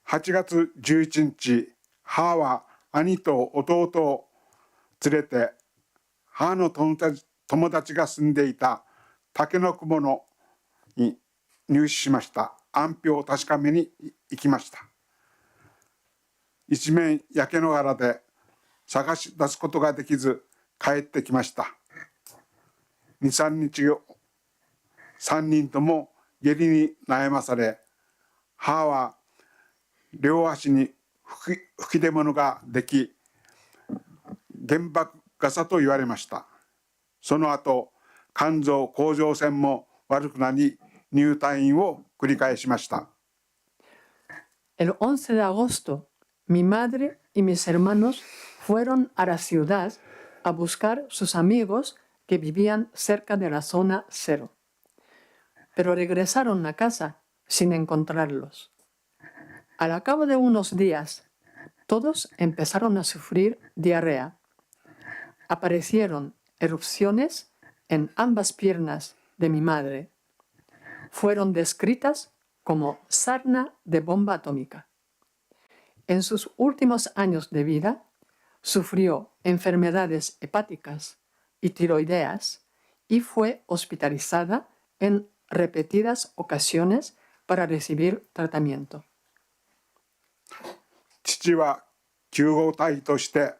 8月11日、母は兄と弟を連れて、母の友達が住んでいた竹の雲のに入手しました。安否を確かめに行きました。一面焼け野原で探し出すことができず帰ってきました。2、3日後、3人とも下痢に悩まされ、母は両足に吹き出物ができ、原爆傘と言われました。その後、肝臓、甲状腺も悪くなり、入退院を繰り返しました。El 11 de agosto, mi madre y mis hermanos fueron a la ciudad a buscar sus amigos que vivían cerca de la zona cero. Pero regresaron a casa sin encontrarlos. Al cabo de unos días, todos empezaron a sufrir diarrea. Aparecieron erupciones en ambas piernas de mi madre. Fueron descritas como sarna de bomba atómica. En sus últimos años de vida, sufrió enfermedades hepáticas y tiroideas y fue hospitalizada en repetidas ocasiones para recibir tratamiento. 父は救護隊として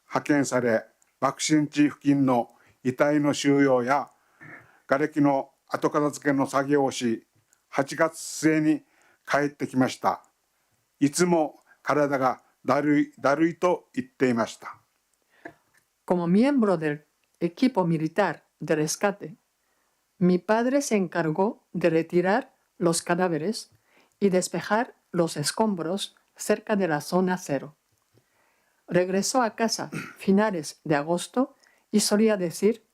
派遣され、爆心地付近の遺体の収容や瓦礫の後片付けの作業をし、8月末に帰ってきました。いつも体がだるいと言っていました。Como miembro del equipo militar de rescate, mi padre se encargó de retirar los cadáveres y despejar los escombros cerca de la zona cero. Regresó a casa finales de agosto y solía decir,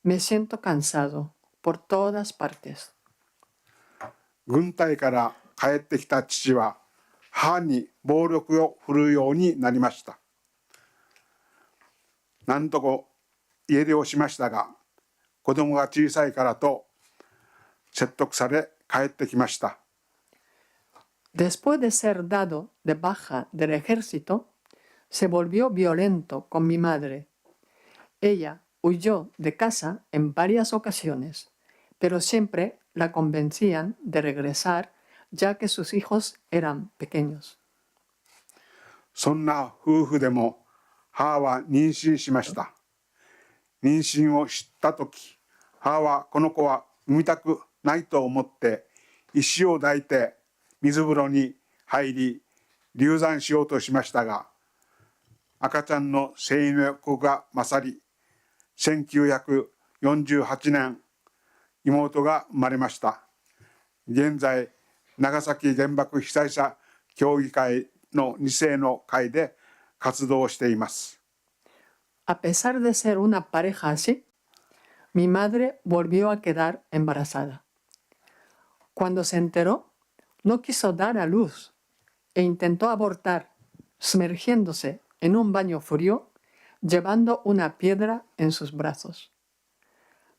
me siento cansado por todas partes. 軍隊から帰ってきた父は母に暴力を振るうようになりました。何とか家出をしましたが、子供が小さいからと説得され帰ってきました。Después de ser dado de baja del ejército, se volvió violento con mi madre. Ella huyó de casa en varias ocasiones, pero siempre la convencían de regresar ya que sus hijos eran pequeños. そんな夫婦でも母は妊娠しました。妊娠を知ったとき、母はこの子は産みたくないと思って石を抱いて水風呂に入り流産しようとしましたが、赤ちゃんの生命力が勝り、1948年妹が生まれました。現在長崎原爆被災者協議会の2世の会で活動しています。A pesar de ser una pareja así, mi madre volvió a quedar embarazada. Cuando se enteró, no quiso dar a luz e intentó abortar, sumergiéndose en un baño frío, llevando una piedra en sus brazos.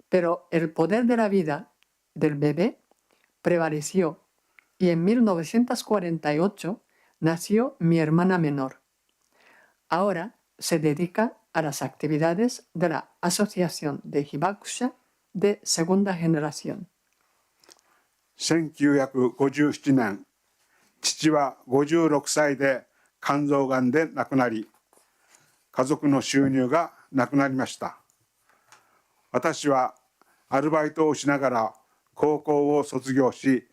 Pero el poder de la vida del bebé prevaleció y en 1948 nació mi hermana menor. Ahora se dedica a las actividades de la Asociación de Hibakusha de segunda generación. 1957年、父は56歳で肝臓がんで亡くなり、家族の収入がなくなりました。私はアルバイトをしながら高校を卒業し、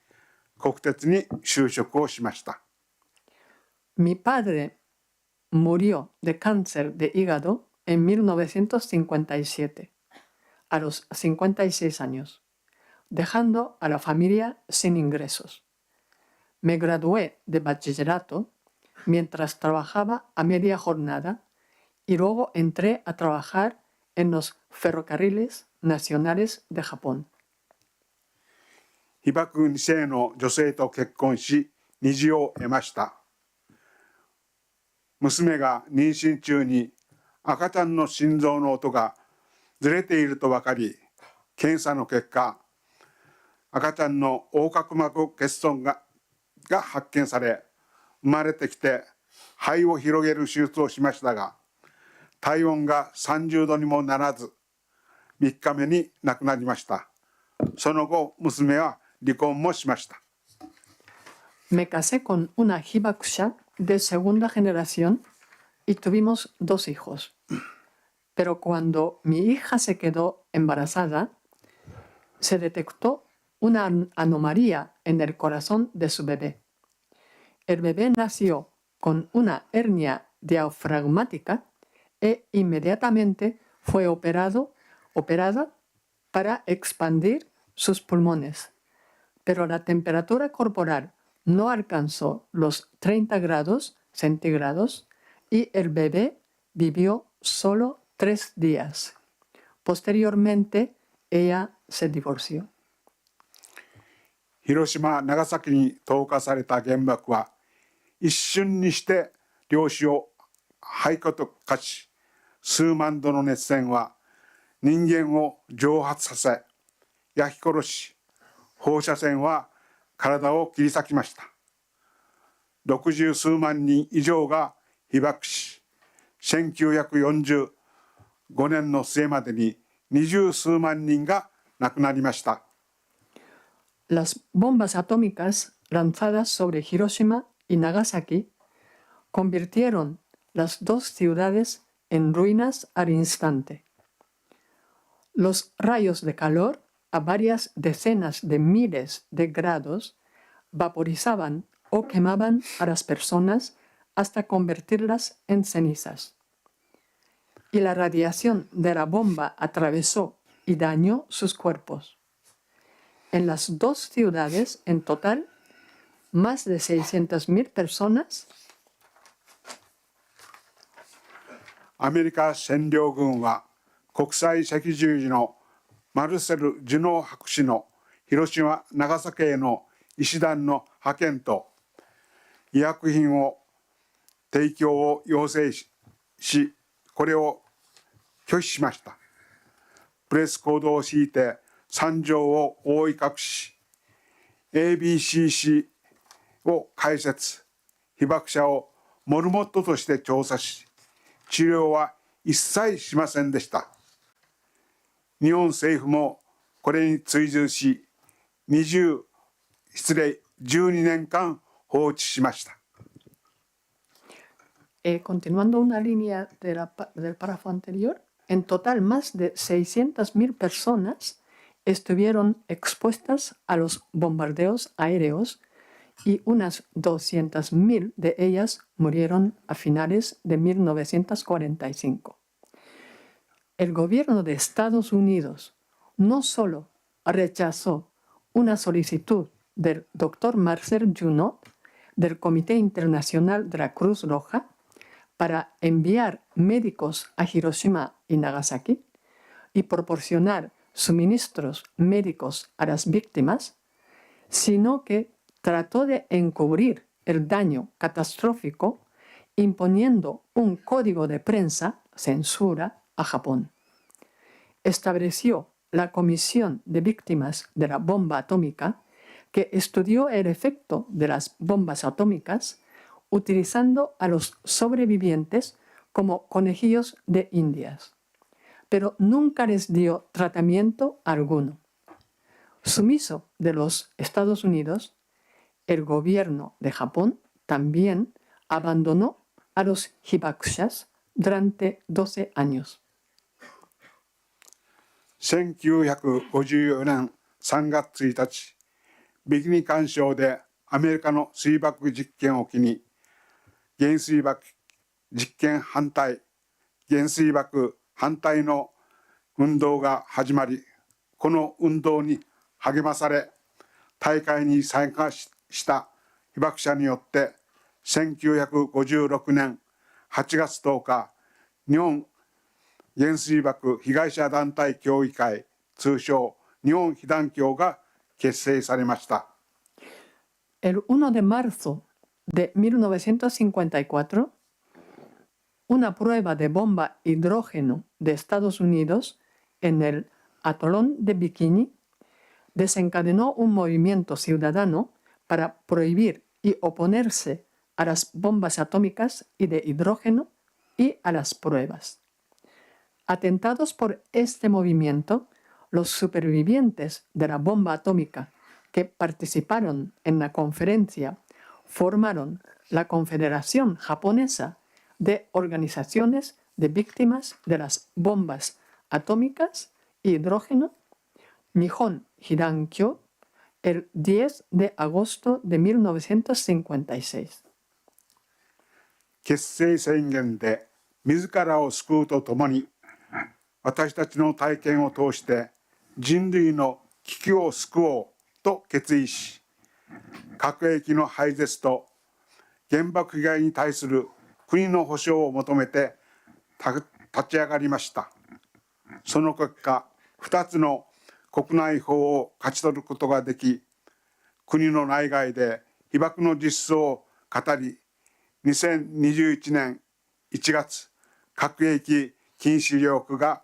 国鉄に就職をしました。Mi padre murió de cáncer de hígado en 1957, a los 56 años, dejando a la familia sin ingresos. Me gradué de bachillerato mientras trabajaba a media jornada y luego entré a trabajar en los ferrocarriles nacionales de Japón. 被爆2世の女性と結婚し、虹を得ました。娘が妊娠中に赤ちゃんの心臓の音がずれていると分かり、検査の結果、赤ちゃんの横隔膜欠損が発見され、生まれてきて肺を広げる手術をしましたが、体温が30度にもならず、3日目に亡くなりました。その後、娘は離婚もしました。Me casé con una hibakusha de segunda generación y tuvimos 2 hijos. Pero cuando mi hija se quedó embarazada, se detectó una anomalía en el corazón de su bebé. El bebé nació con una hernia diafragmática e inmediatamente fue operada para expandir sus pulmones. Pero la temperatura corporal no alcanzó los 30 grados centígrados y el bebé vivió solo 3 días. Posteriormente, ella se divorció. 広島、長崎に投下された原爆は、一瞬にして漁師を廃墟と化し、数万度の熱線は人間を蒸発させ、焼き殺し、放射線は体を切り裂きました。60数万人以上が被爆し、1945年の末までに20数万人が亡くなりました。Las bombas atómicas lanzadas sobre Hiroshima y Nagasaki convirtieron las 2 ciudades en ruinas al instante. Los rayos de calor a varias decenas de miles de grados vaporizaban o quemaban a las personas hasta convertirlas en cenizas. Y la radiación de la bomba atravesó y dañó sus cuerpos. En las 2 ciudades, en total, más de 600,000 personas. アメリカ占領軍は国際赤十字のマルセル・ジュノー博士の広島・長崎への医師団の派遣と医薬品を提供を要請し、これを拒否しました。プレスコードを敷いて惨状を覆い隠し、ABCC を開設、被爆者をモルモットとして調査し、治療は一切しませんでした。日本政府もこれに追随し、12年間放置しました。Continuando una línea del párrafo anterior, en total más de 600.000 personas estuvieron expuestas a los bombardeos aéreos y unas 200.000 de ellas murieron a finales de 1945. El gobierno de Estados Unidos no solo rechazó una solicitud del Dr. Marcel Junot del Comité Internacional de la Cruz Roja para enviar médicos a Hiroshima y Nagasaki y proporcionar suministros médicos a las víctimas, sino que trató de encubrir el daño catastrófico imponiendo un código de prensa, censura, a Japón. Estableció la Comisión de Víctimas de la Bomba Atómica, que estudió el efecto de las bombas atómicas utilizando a los sobrevivientes como conejillos de indias, pero nunca les dio tratamiento alguno. Sumiso de los Estados Unidos, el gobierno de Japón también abandonó a los hibakushas durante 12 años. 1954年3月1日、ビキニ環礁でアメリカの水爆実験を機に、原水爆反対の運動が始まり、この運動に励まされ、大会に参加した被爆者によって、1956年8月10日、日本原水爆被害者団体協議会、通称日本被団協が結成されました。El 1 de marzo de 1954, una prueba de bomba hidrógeno de Estados Unidos en el atolón de Bikini desencadenó un movimiento ciudadano para prohibir y oponerse a las bombas atómicas y de hidrógeno y a las pruebas. Atentados por este movimiento, los supervivientes de la bomba atómica que participaron en la conferencia formaron la Confederación Japonesa de Organizaciones de Víctimas de las Bombas Atómicas y Hidrógeno, Nihon Hidankyo, el 10 de agosto de 1956. 結成宣言で自らを救うとともに、私たちの体験を通して人類の危機を救おうと決意し、核兵器の廃絶と原爆被害に対する国の保障を求めて立ち上がりました。その結果、2つの国内法を勝ち取ることができ、国の内外で被爆の実相を語り、2021年1月、核兵器禁止条約が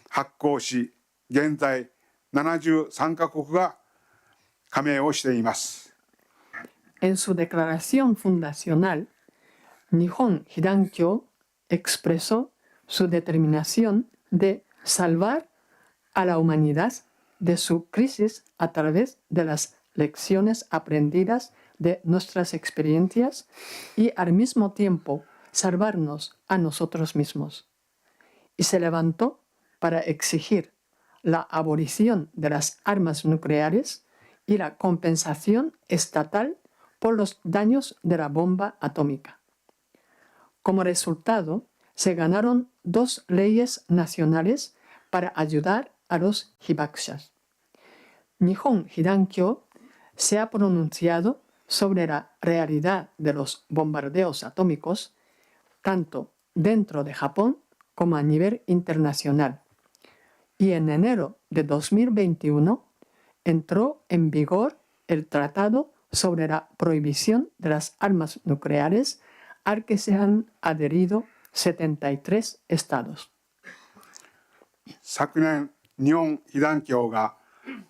発効し、現在73カ国が加盟をしています。En su declaración fundacional, Nihon Hidankyo expresó su determinación de salvar a la humanidad de su crisis a través de las lecciones aprendidas de nuestras experiencias y al mismo tiempo salvarnos a nosotros mismos. Y se levantó para exigir la abolición de las armas nucleares y la compensación estatal por los daños de la bomba atómica. Como resultado, se ganaron 2 leyes nacionales para ayudar a los hibakushas. Nihon Hidankyo se ha pronunciado sobre la realidad de los bombardeos atómicos, tanto dentro de Japón como a nivel internacional. Y en enero de 2021 entró en vigor el Tratado sobre la Prohibición de las Armas Nucleares al que se han adherido 73 estados. 昨年、日本被団協が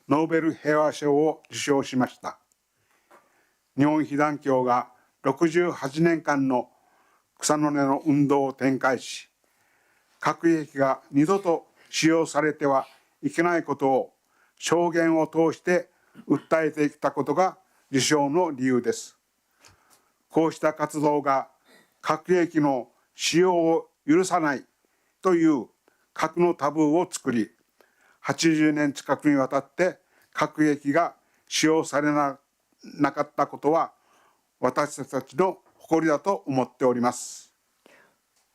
ノーベル平和賞を受賞しました。日本被団協が68年間の草の根の運動を展開し、核兵器が二度と使用されてはいけないことを証言を通して訴えてきたことが受賞の理由です。こうした活動が核兵器の使用を許さないという核のタブーを作り、80年近くにわたって核兵器が使用されなかったことは私たちの誇りだと思っております。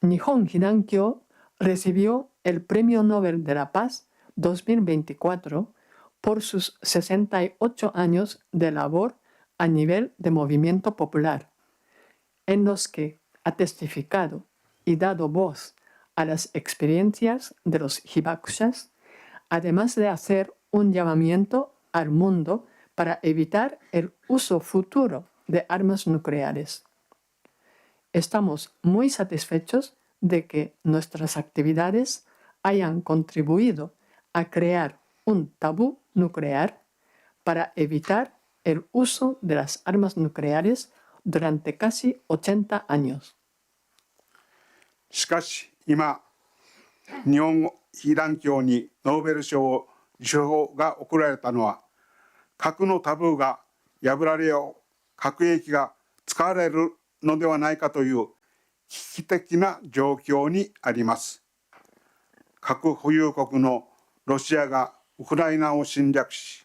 Nihon Hidankyo recibió el Premio Nobel de la Paz 2024 por sus 68 años de labor a nivel de movimiento popular, en los que ha testificado y dado voz a las experiencias de los hibakushas, además de hacer un llamamiento al mundo para evitar el uso futuro de armas nucleares. Estamos muy satisfechos de que nuestras actividades hayan contribuido a crear un tabú nuclear para evitar el uso de las armas nucleares durante casi 80 años. しかし今、日本被団協にノーベル賞受賞が贈られたのは、核のタブーが破られよう、核兵器が使われるのではないかという危機的な状況にあります。核保有国のロシアがウクライナを侵略し、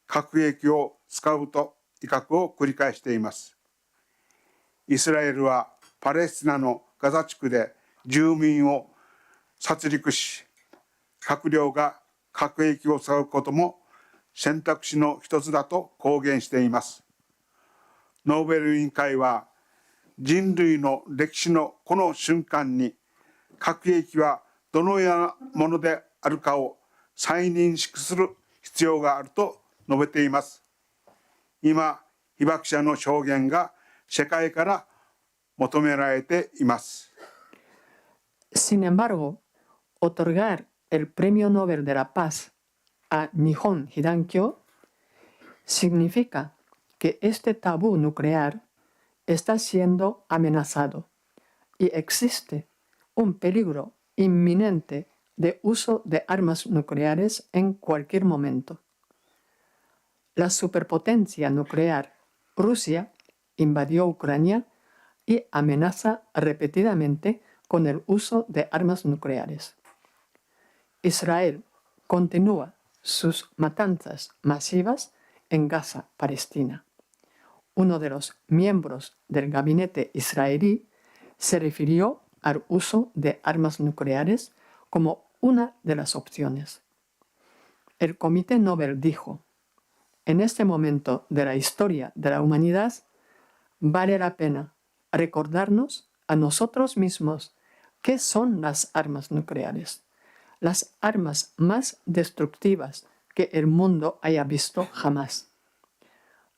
核兵器を使うと威嚇を繰り返しています。イスラエルはパレスチナのガザ地区で住民を殺戮し、閣僚が核兵器を使うことも選択肢の一つだと公言しています。ノーベル委員会は人類の歴史のこの瞬間に核兵器はどのようなものであるかを再認識する必要があると述べています。今、被爆者の証言が世界から求められています。Sin embargo, otorgar el Premio Nobel de la Paz a Nihon Hidankyo significa que este tabú nuclear está siendo amenazado y existe un peligro inminente de uso de armas nucleares en cualquier momento. La superpotencia nuclear Rusia invadió Ucrania y amenaza repetidamente con el uso de armas nucleares. Israel continúa sus matanzas masivas en Gaza, Palestina. Uno de los miembros del gabinete israelí se refirió al uso de armas nucleares como una de las opciones. El Comité Nobel dijo: en este momento de la historia de la humanidad, vale la pena recordarnos a nosotros mismos qué son las armas nucleares, las armas más destructivas que el mundo haya visto jamás.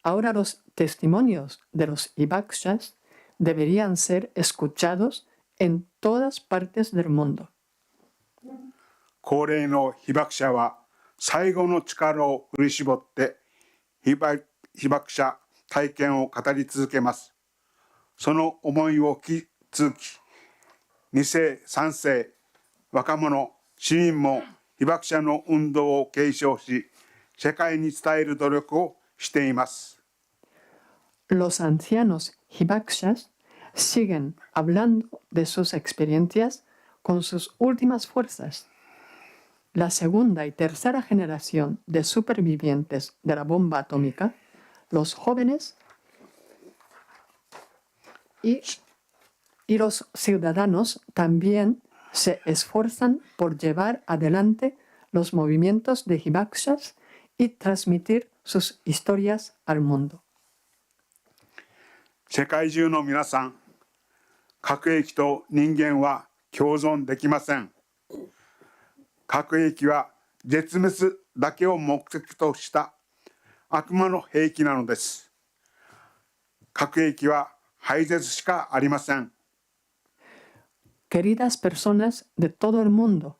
Ahora los testimonios de los hibakushas deberían ser escuchados en todas partes del mundo. 高齢の被爆者は最後の力を振り絞って被爆者体験を語り続けます。その思いを引き続き、2世、3世、若者、市民も被爆者の運動を継承し、世界に伝える努力をしています。Los ancianos hibakushas siguen hablando de sus experiencias con sus últimas fuerzas. La segunda y tercera generación de supervivientes de la bomba atómica, los jóvenes y los ciudadanos también se esfuerzan por llevar adelante los movimientos de hibakushas y transmitir sus historias al mundo. 世界中の皆さん、核兵器と人間は共存できません。核兵器は絶滅だけを目的とした悪魔の兵器なのです。核兵器は廃絶しかありません。Queridas personas de todo el mundo,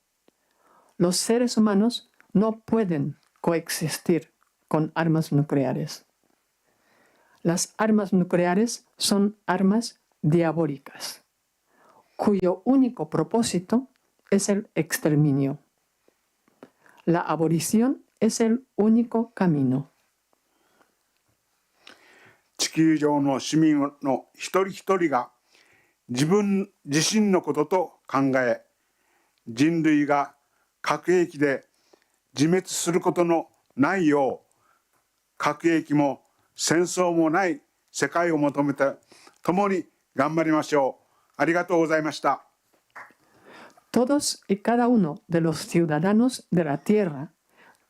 los seres humanos no pueden coexistir con armas nucleares. Las armas nucleares son armas diabólicas, cuyo único propósito es el exterminio. La abolición es el único camino. 地球上の市民の一人一人が自分自身のことと考え、人類が核兵器で自滅することのないよう、核兵器も戦争もない世界を求めて共に頑張りましょう。ありがとうございました。Todos y cada uno de los ciudadanos de la Tierra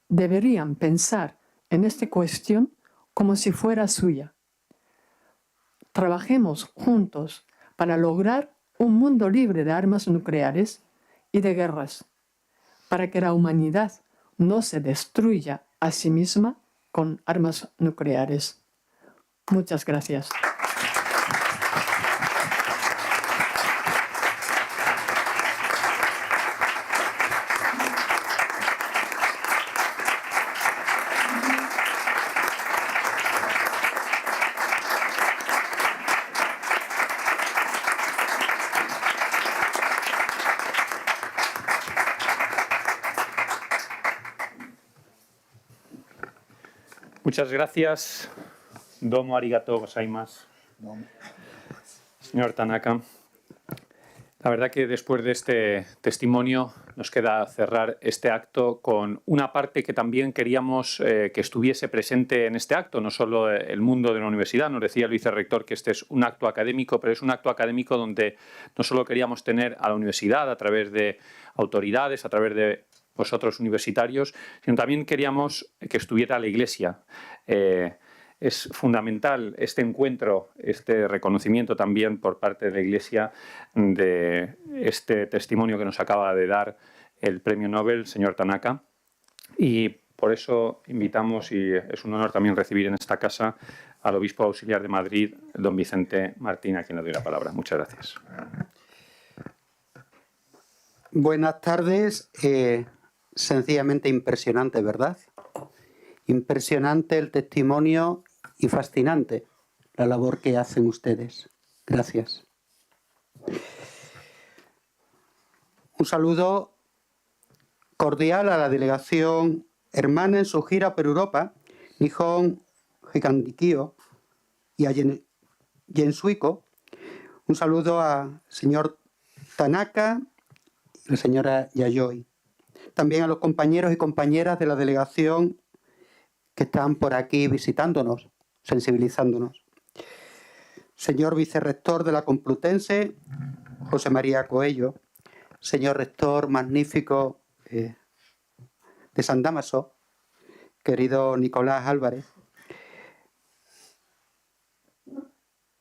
deberían pensar en esta cuestión como si fuera suya. Trabajemos juntos para lograr un mundo libre de armas nucleares y de guerras, para que la humanidad no se destruya a sí misma con armas nucleares. Muchas gracias. Muchas gracias. Domo arigatou gozaimasu. Señor Tanaka, la verdad que después de este testimonio nos queda cerrar este acto con una parte que también queríamos que estuviese presente en este acto, no solo el mundo de la universidad. Nos decía el vicerrector que este es un acto académico, pero es un acto académico donde no solo queríamos tener a la universidad a través de autoridades, a través de vosotros universitarios, sino también queríamos que estuviera la Iglesia. Es fundamental este encuentro, este reconocimiento también por parte de la Iglesia de este testimonio que nos acaba de dar el premio Nobel, señor Tanaka. Y por eso invitamos, y es un honor también recibir en esta casa, al obispo auxiliar de Madrid, don Vicente Martín, a quien le doy la palabra. Muchas gracias. Buenas tardes. Sencillamente impresionante, ¿verdad? Impresionante el testimonio y fascinante la labor que hacen ustedes. Gracias. Un saludo cordial a la delegación hermana en su gira por Europa, Nihon Hikandikyo y a Yensuiko. Un saludo al señor Tanaka y la señora Yayoi. También a los compañeros y compañeras de la delegación que están por aquí visitándonos, sensibilizándonos. Señor vicerrector de la Complutense, José María Coello. Señor rector magnífico de San Dámaso, querido Nicolás Álvarez.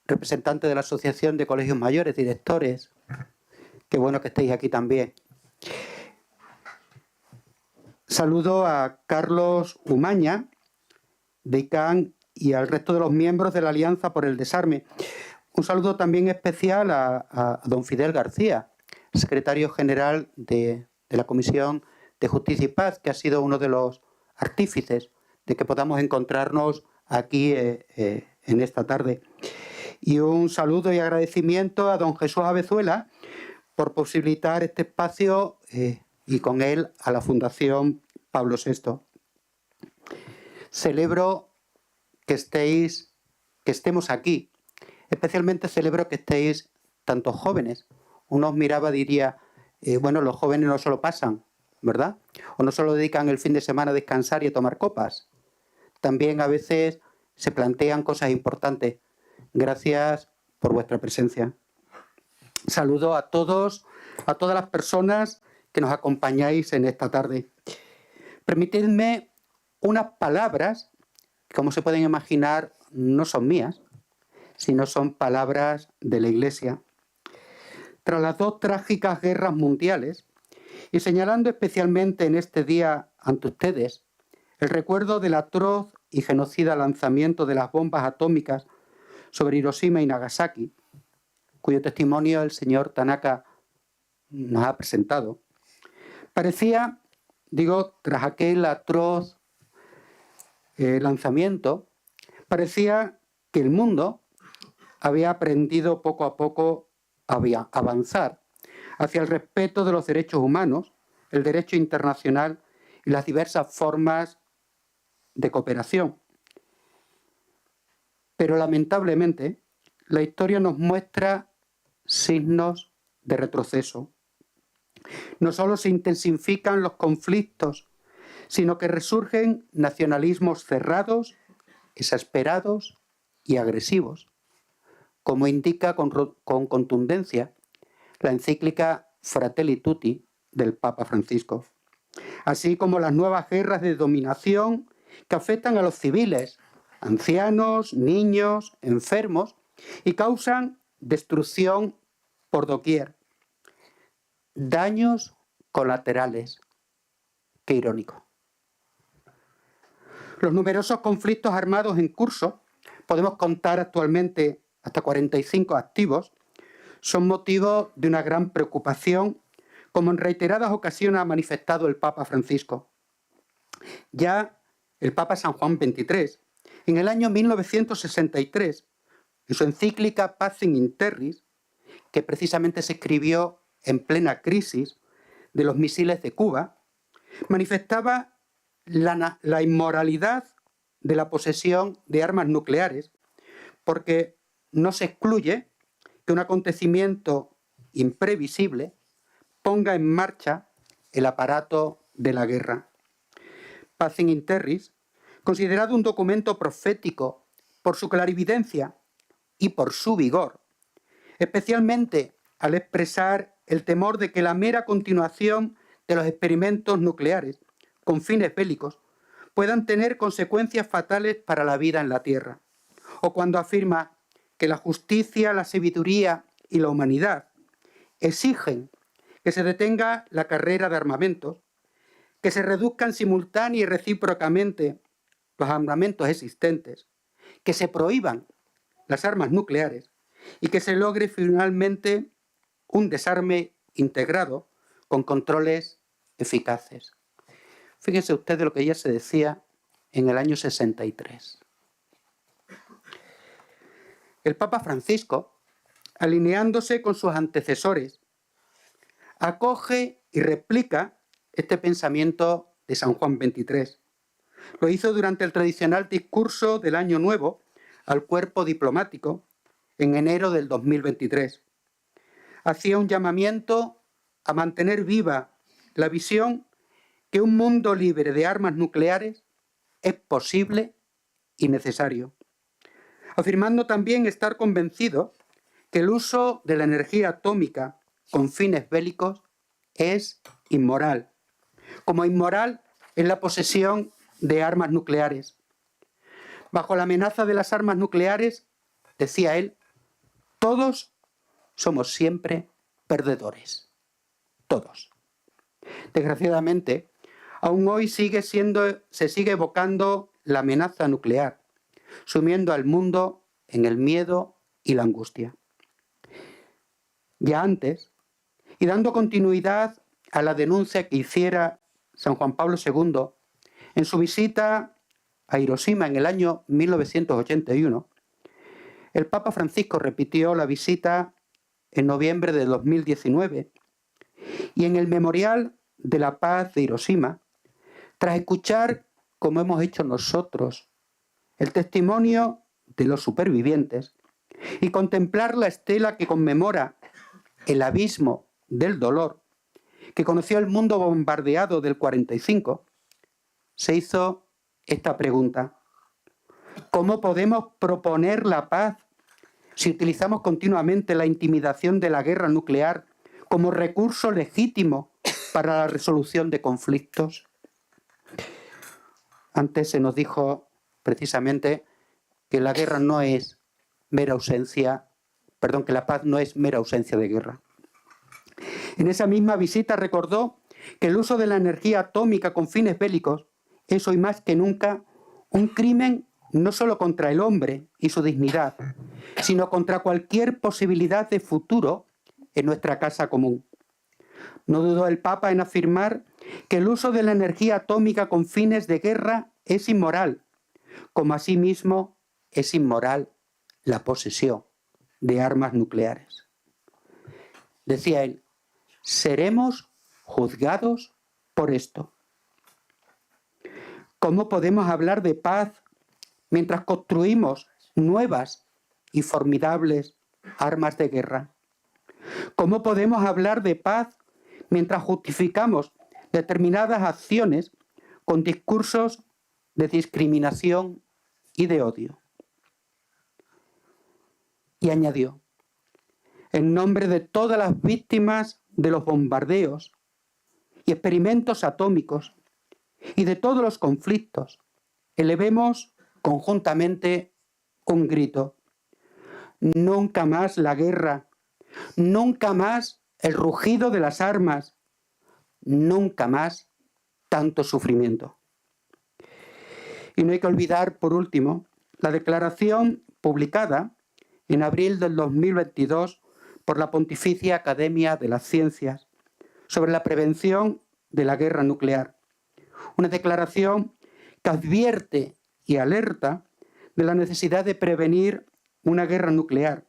Representante de la Asociación de Colegios Mayores, directores. Qué bueno que estéis aquí también. Saludo a Carlos Umaña, decán, y al resto de los miembros de la Alianza por el Desarme. Un saludo también especial a don Fidel García, secretario general de la Comisión de Justicia y Paz, que ha sido uno de los artífices de que podamos encontrarnos aquí en esta tarde. Y un saludo y agradecimiento a don Jesús Avezuela por posibilitar este espacio y con él a la Fundación Pablo VI. Celebro que estemos aquí. Especialmente celebro que estéis tantos jóvenes. Uno os miraba y diría, bueno, los jóvenes no solo pasan, ¿verdad? O no solo dedican el fin de semana a descansar y a tomar copas. También a veces se plantean cosas importantes. Gracias por vuestra presencia. Saludo a todos, a todas las personas que nos acompañáis en esta tarde. Permitidme unas palabras que, como se pueden imaginar, no son mías, sino son palabras de la Iglesia. Tras las dos trágicas guerras mundiales, y señalando especialmente en este día ante ustedes el recuerdo del atroz y genocida lanzamiento de las bombas atómicas sobre Hiroshima y Nagasaki, cuyo testimonio el señor Tanaka nos ha presentado, parecía, tras aquel atroz lanzamiento, parecía que el mundo había aprendido poco a poco a avanzar hacia el respeto de los derechos humanos, el derecho internacional y las diversas formas de cooperación. Pero lamentablemente, la historia nos muestra signos de retroceso. No solo se intensifican los conflictos, sino que resurgen nacionalismos cerrados, exasperados y agresivos, como indica con contundencia la encíclica Fratelli Tutti del Papa Francisco, así como las nuevas guerras de dominación que afectan a los civiles, ancianos, niños, enfermos, y causan destrucción por doquier. Daños colaterales. Qué irónico. Los numerosos conflictos armados en curso, podemos contar actualmente hasta 45 activos, son motivo de una gran preocupación, como en reiteradas ocasiones ha manifestado el Papa Francisco. Ya el Papa San Juan XXIII, en el año 1963, en su encíclica Pacem in Terris, que precisamente se escribió en plena crisis de los misiles de Cuba, manifestaba la inmoralidad de la posesión de armas nucleares, porque no se excluye que un acontecimiento imprevisible ponga en marcha el aparato de la guerra. Pacem in Terris, considerado un documento profético por su clarividencia y por su vigor, especialmente al expresar el temor de que la mera continuación de los experimentos nucleares con fines bélicos puedan tener consecuencias fatales para la vida en la Tierra, o cuando afirma que la justicia, la sabiduría y la humanidad exigen que se detenga la carrera de armamentos, que se reduzcan simultánea y recíprocamente los armamentos existentes, que se prohíban las armas nucleares y que se logre finalmente un desarme integrado con controles eficaces. Fíjense ustedes lo que ya se decía en el año 63. El Papa Francisco, alineándose con sus antecesores, acoge y replica este pensamiento de San Juan XXIII. Lo hizo durante el tradicional discurso del Año Nuevo al cuerpo diplomático en enero del 2023. Hacía un llamamiento a mantener viva la visión que un mundo libre de armas nucleares es posible y necesario, afirmando también estar convencido que el uso de la energía atómica con fines bélicos es inmoral, como inmoral es la posesión de armas nucleares. Bajo la amenaza de las armas nucleares, decía él, todos somos siempre perdedores. Todos. Desgraciadamente, aún hoy se sigue evocando la amenaza nuclear, sumiendo al mundo en el miedo y la angustia. Ya antes, y dando continuidad a la denuncia que hiciera San Juan Pablo II en su visita a Hiroshima en el año 1981, el Papa Francisco repitió la visita en noviembre de 2019 y en el Memorial de la Paz de Hiroshima, tras escuchar, como hemos hecho nosotros, el testimonio de los supervivientes y contemplar la estela que conmemora el abismo del dolor que conoció el mundo bombardeado del 45, se hizo esta pregunta: ¿cómo podemos proponer la paz si utilizamos continuamente la intimidación de la guerra nuclear como recurso legítimo para la resolución de conflictos? Antes se nos dijo precisamente que la guerra no es mera ausencia, que la paz no es mera ausencia de guerra. En esa misma visita recordó que el uso de la energía atómica con fines bélicos es hoy más que nunca Un crimen no solo contra el hombre y su dignidad, sino contra cualquier posibilidad de futuro en nuestra casa común. No dudó el Papa en afirmar que el uso de la energía atómica con fines de guerra es inmoral, como asimismo es inmoral la posesión de armas nucleares. Decía él, seremos juzgados por esto. ¿Cómo podemos hablar de paz mientras construimos nuevas y formidables armas de guerra? ¿Cómo podemos hablar de paz mientras justificamos determinadas acciones con discursos de discriminación y de odio? Y añadió, en nombre de todas las víctimas de los bombardeos y experimentos atómicos y de todos los conflictos, elevemos conjuntamente un grito. Nunca más la guerra, nunca más el rugido de las armas, nunca más tanto sufrimiento. Y no hay que olvidar, por último, la declaración publicada en abril del 2022 por la Pontificia Academia de las Ciencias sobre la prevención de la guerra nuclear. Una declaración que advierte y alerta de la necesidad de prevenir una guerra nuclear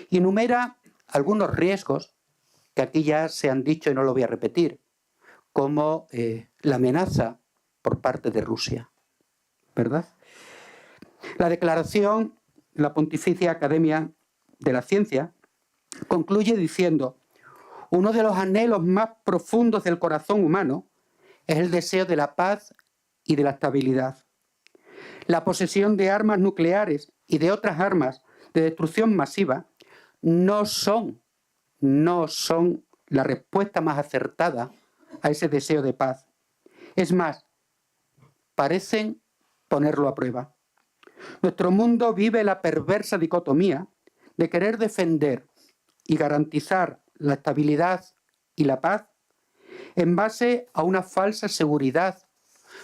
y enumera algunos riesgos que aquí ya se han dicho y no lo voy a repetir, como la amenaza por parte de Rusia, ¿verdad? La declaración de la Pontificia Academia de la Ciencia concluye diciendo: uno de los anhelos más profundos del corazón humano es el deseo de la paz y de la estabilidad. La posesión de armas nucleares y de otras armas de destrucción masiva no son la respuesta más acertada a ese deseo de paz. Es más, parecen ponerlo a prueba. Nuestro mundo vive la perversa dicotomía de querer defender y garantizar la estabilidad y la paz en base a una falsa seguridad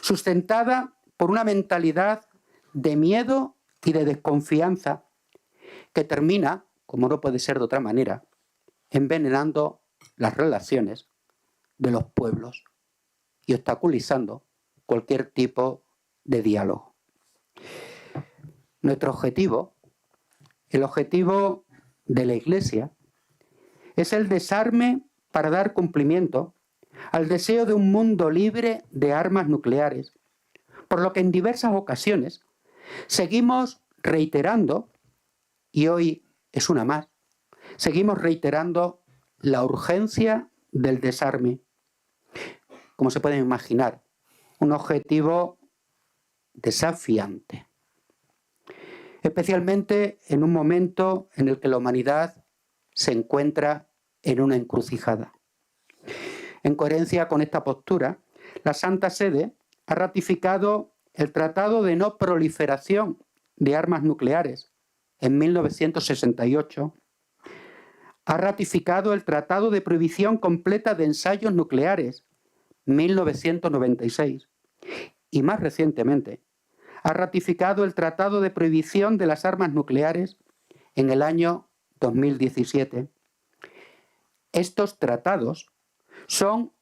sustentada por una mentalidad de miedo y de desconfianza que termina, como no puede ser de otra manera, envenenando las relaciones de los pueblos y obstaculizando cualquier tipo de diálogo. Nuestro objetivo, el objetivo de la Iglesia, es el desarme para dar cumplimiento al deseo de un mundo libre de armas nucleares, por lo que en diversas ocasiones seguimos reiterando, y hoy es una más, seguimos reiterando la urgencia del desarme. Como se pueden imaginar, un objetivo desafiante, especialmente en un momento en el que la humanidad se encuentra en una encrucijada. En coherencia con esta postura, la Santa Sede ha ratificado el Tratado de No Proliferación de Armas Nucleares en 1968, ha ratificado el Tratado de Prohibición Completa de Ensayos Nucleares 1996 y más recientemente ha ratificado el Tratado de Prohibición de las Armas Nucleares en el año 2017. Estos tratados son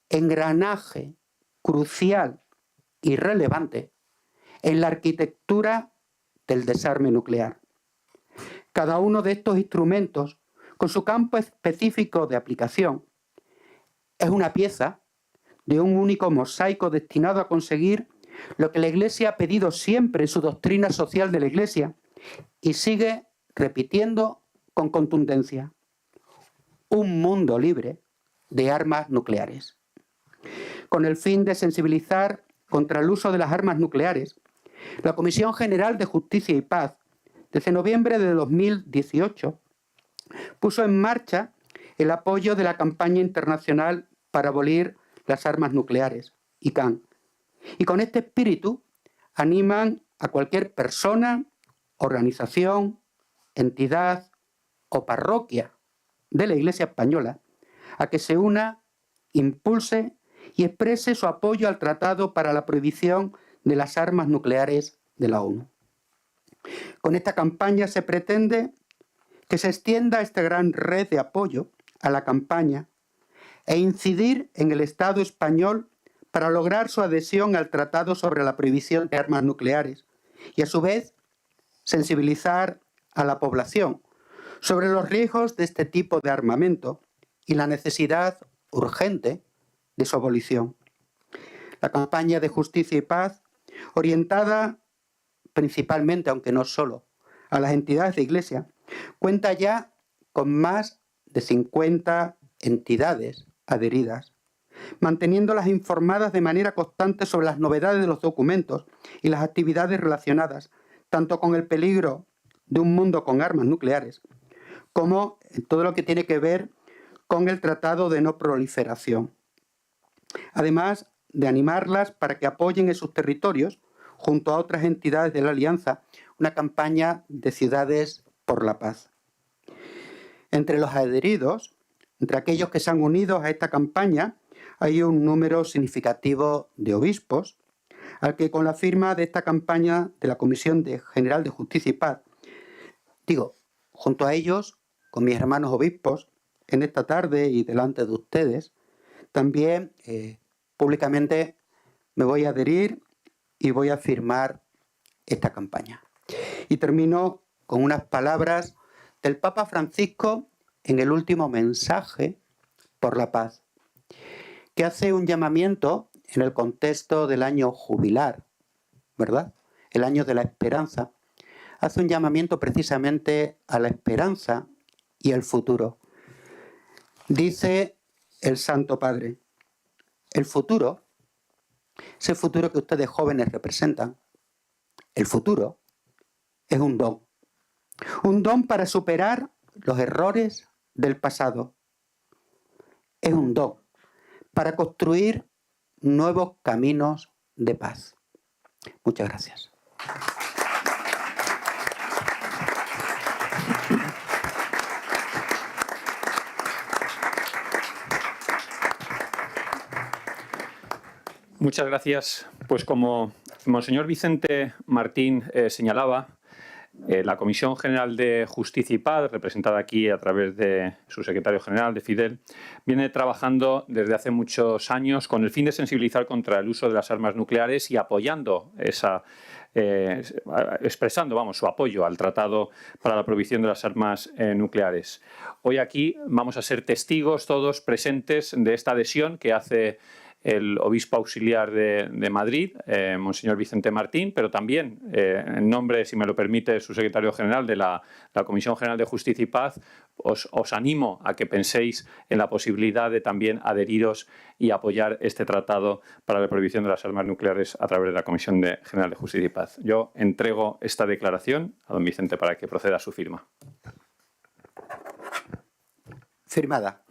engranaje crucial y relevante en la arquitectura del desarme nuclear. Cada uno de estos instrumentos, con su campo específico de aplicación, es una pieza de un único mosaico destinado a conseguir lo que la Iglesia ha pedido siempre en su doctrina social de la Iglesia y sigue repitiendo con contundencia: un mundo libre de armas nucleares. Con el fin de sensibilizar contra el uso de las armas nucleares, la Comisión General de Justicia y Paz, desde noviembre de 2018, puso en marcha el apoyo de la Campaña Internacional para Abolir las Armas Nucleares, ICAN. Y con este espíritu animan a cualquier persona, organización, entidad o parroquia de la Iglesia española a que se una, impulse y exprese su apoyo al Tratado para la Prohibición de las armas nucleares de la ONU. Con esta campaña se pretende que se extienda esta gran red de apoyo a la campaña e incidir en el Estado español para lograr su adhesión al Tratado sobre la Prohibición de Armas Nucleares y, a su vez, sensibilizar a la población sobre los riesgos de este tipo de armamento y la necesidad urgente de su abolición. La campaña de Justicia y Paz, orientada principalmente, aunque no solo, a las entidades de Iglesia, cuenta ya con más de 50 entidades adheridas, manteniéndolas informadas de manera constante sobre las novedades de los documentos y las actividades relacionadas, tanto con el peligro de un mundo con armas nucleares, como en todo lo que tiene que ver con el Tratado de No Proliferación. Además de animarlas para que apoyen en sus territorios, junto a otras entidades de la Alianza, una campaña de Ciudades por la Paz. Entre los adheridos, entre aquellos que se han unido a esta campaña, hay un número significativo de obispos, al que con la firma de esta campaña de la Comisión General de Justicia y Paz, junto a ellos, con mis hermanos obispos, en esta tarde y delante de ustedes, también públicamente me voy a adherir y voy a firmar esta campaña. Y termino con unas palabras del Papa Francisco en el último mensaje por la paz, que hace un llamamiento en el contexto del año jubilar, ¿verdad? El año de la esperanza. Hace un llamamiento precisamente a la esperanza y al futuro. Dice el Santo Padre, el futuro, ese futuro que ustedes jóvenes representan, el futuro es un don para superar los errores del pasado. Es un don para construir nuevos caminos de paz. Muchas gracias. Muchas gracias. Pues como Monseñor Vicente Martín señalaba, la Comisión General de Justicia y Paz, representada aquí a través de su secretario general, de Fidel, viene trabajando desde hace muchos años con el fin de sensibilizar contra el uso de las armas nucleares y apoyando expresando su apoyo al Tratado para la Prohibición de las Armas Nucleares. Hoy aquí vamos a ser testigos todos presentes de esta adhesión que hace el obispo auxiliar de Madrid, Monseñor Vicente Martín, pero también, en nombre, si me lo permite, su secretario general de la Comisión General de Justicia y Paz, os animo a que penséis en la posibilidad de también adheriros y apoyar este tratado para la prohibición de las armas nucleares a través de la Comisión General de Justicia y Paz. Yo entrego esta declaración a don Vicente para que proceda a su firma. Firmada.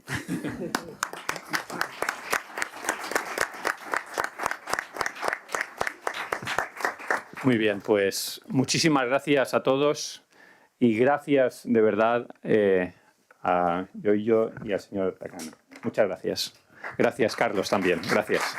Muy bien, pues muchísimas gracias a todos y gracias de verdad a Yoyo y al señor Takano. Muchas gracias. Gracias, Carlos, también. Gracias.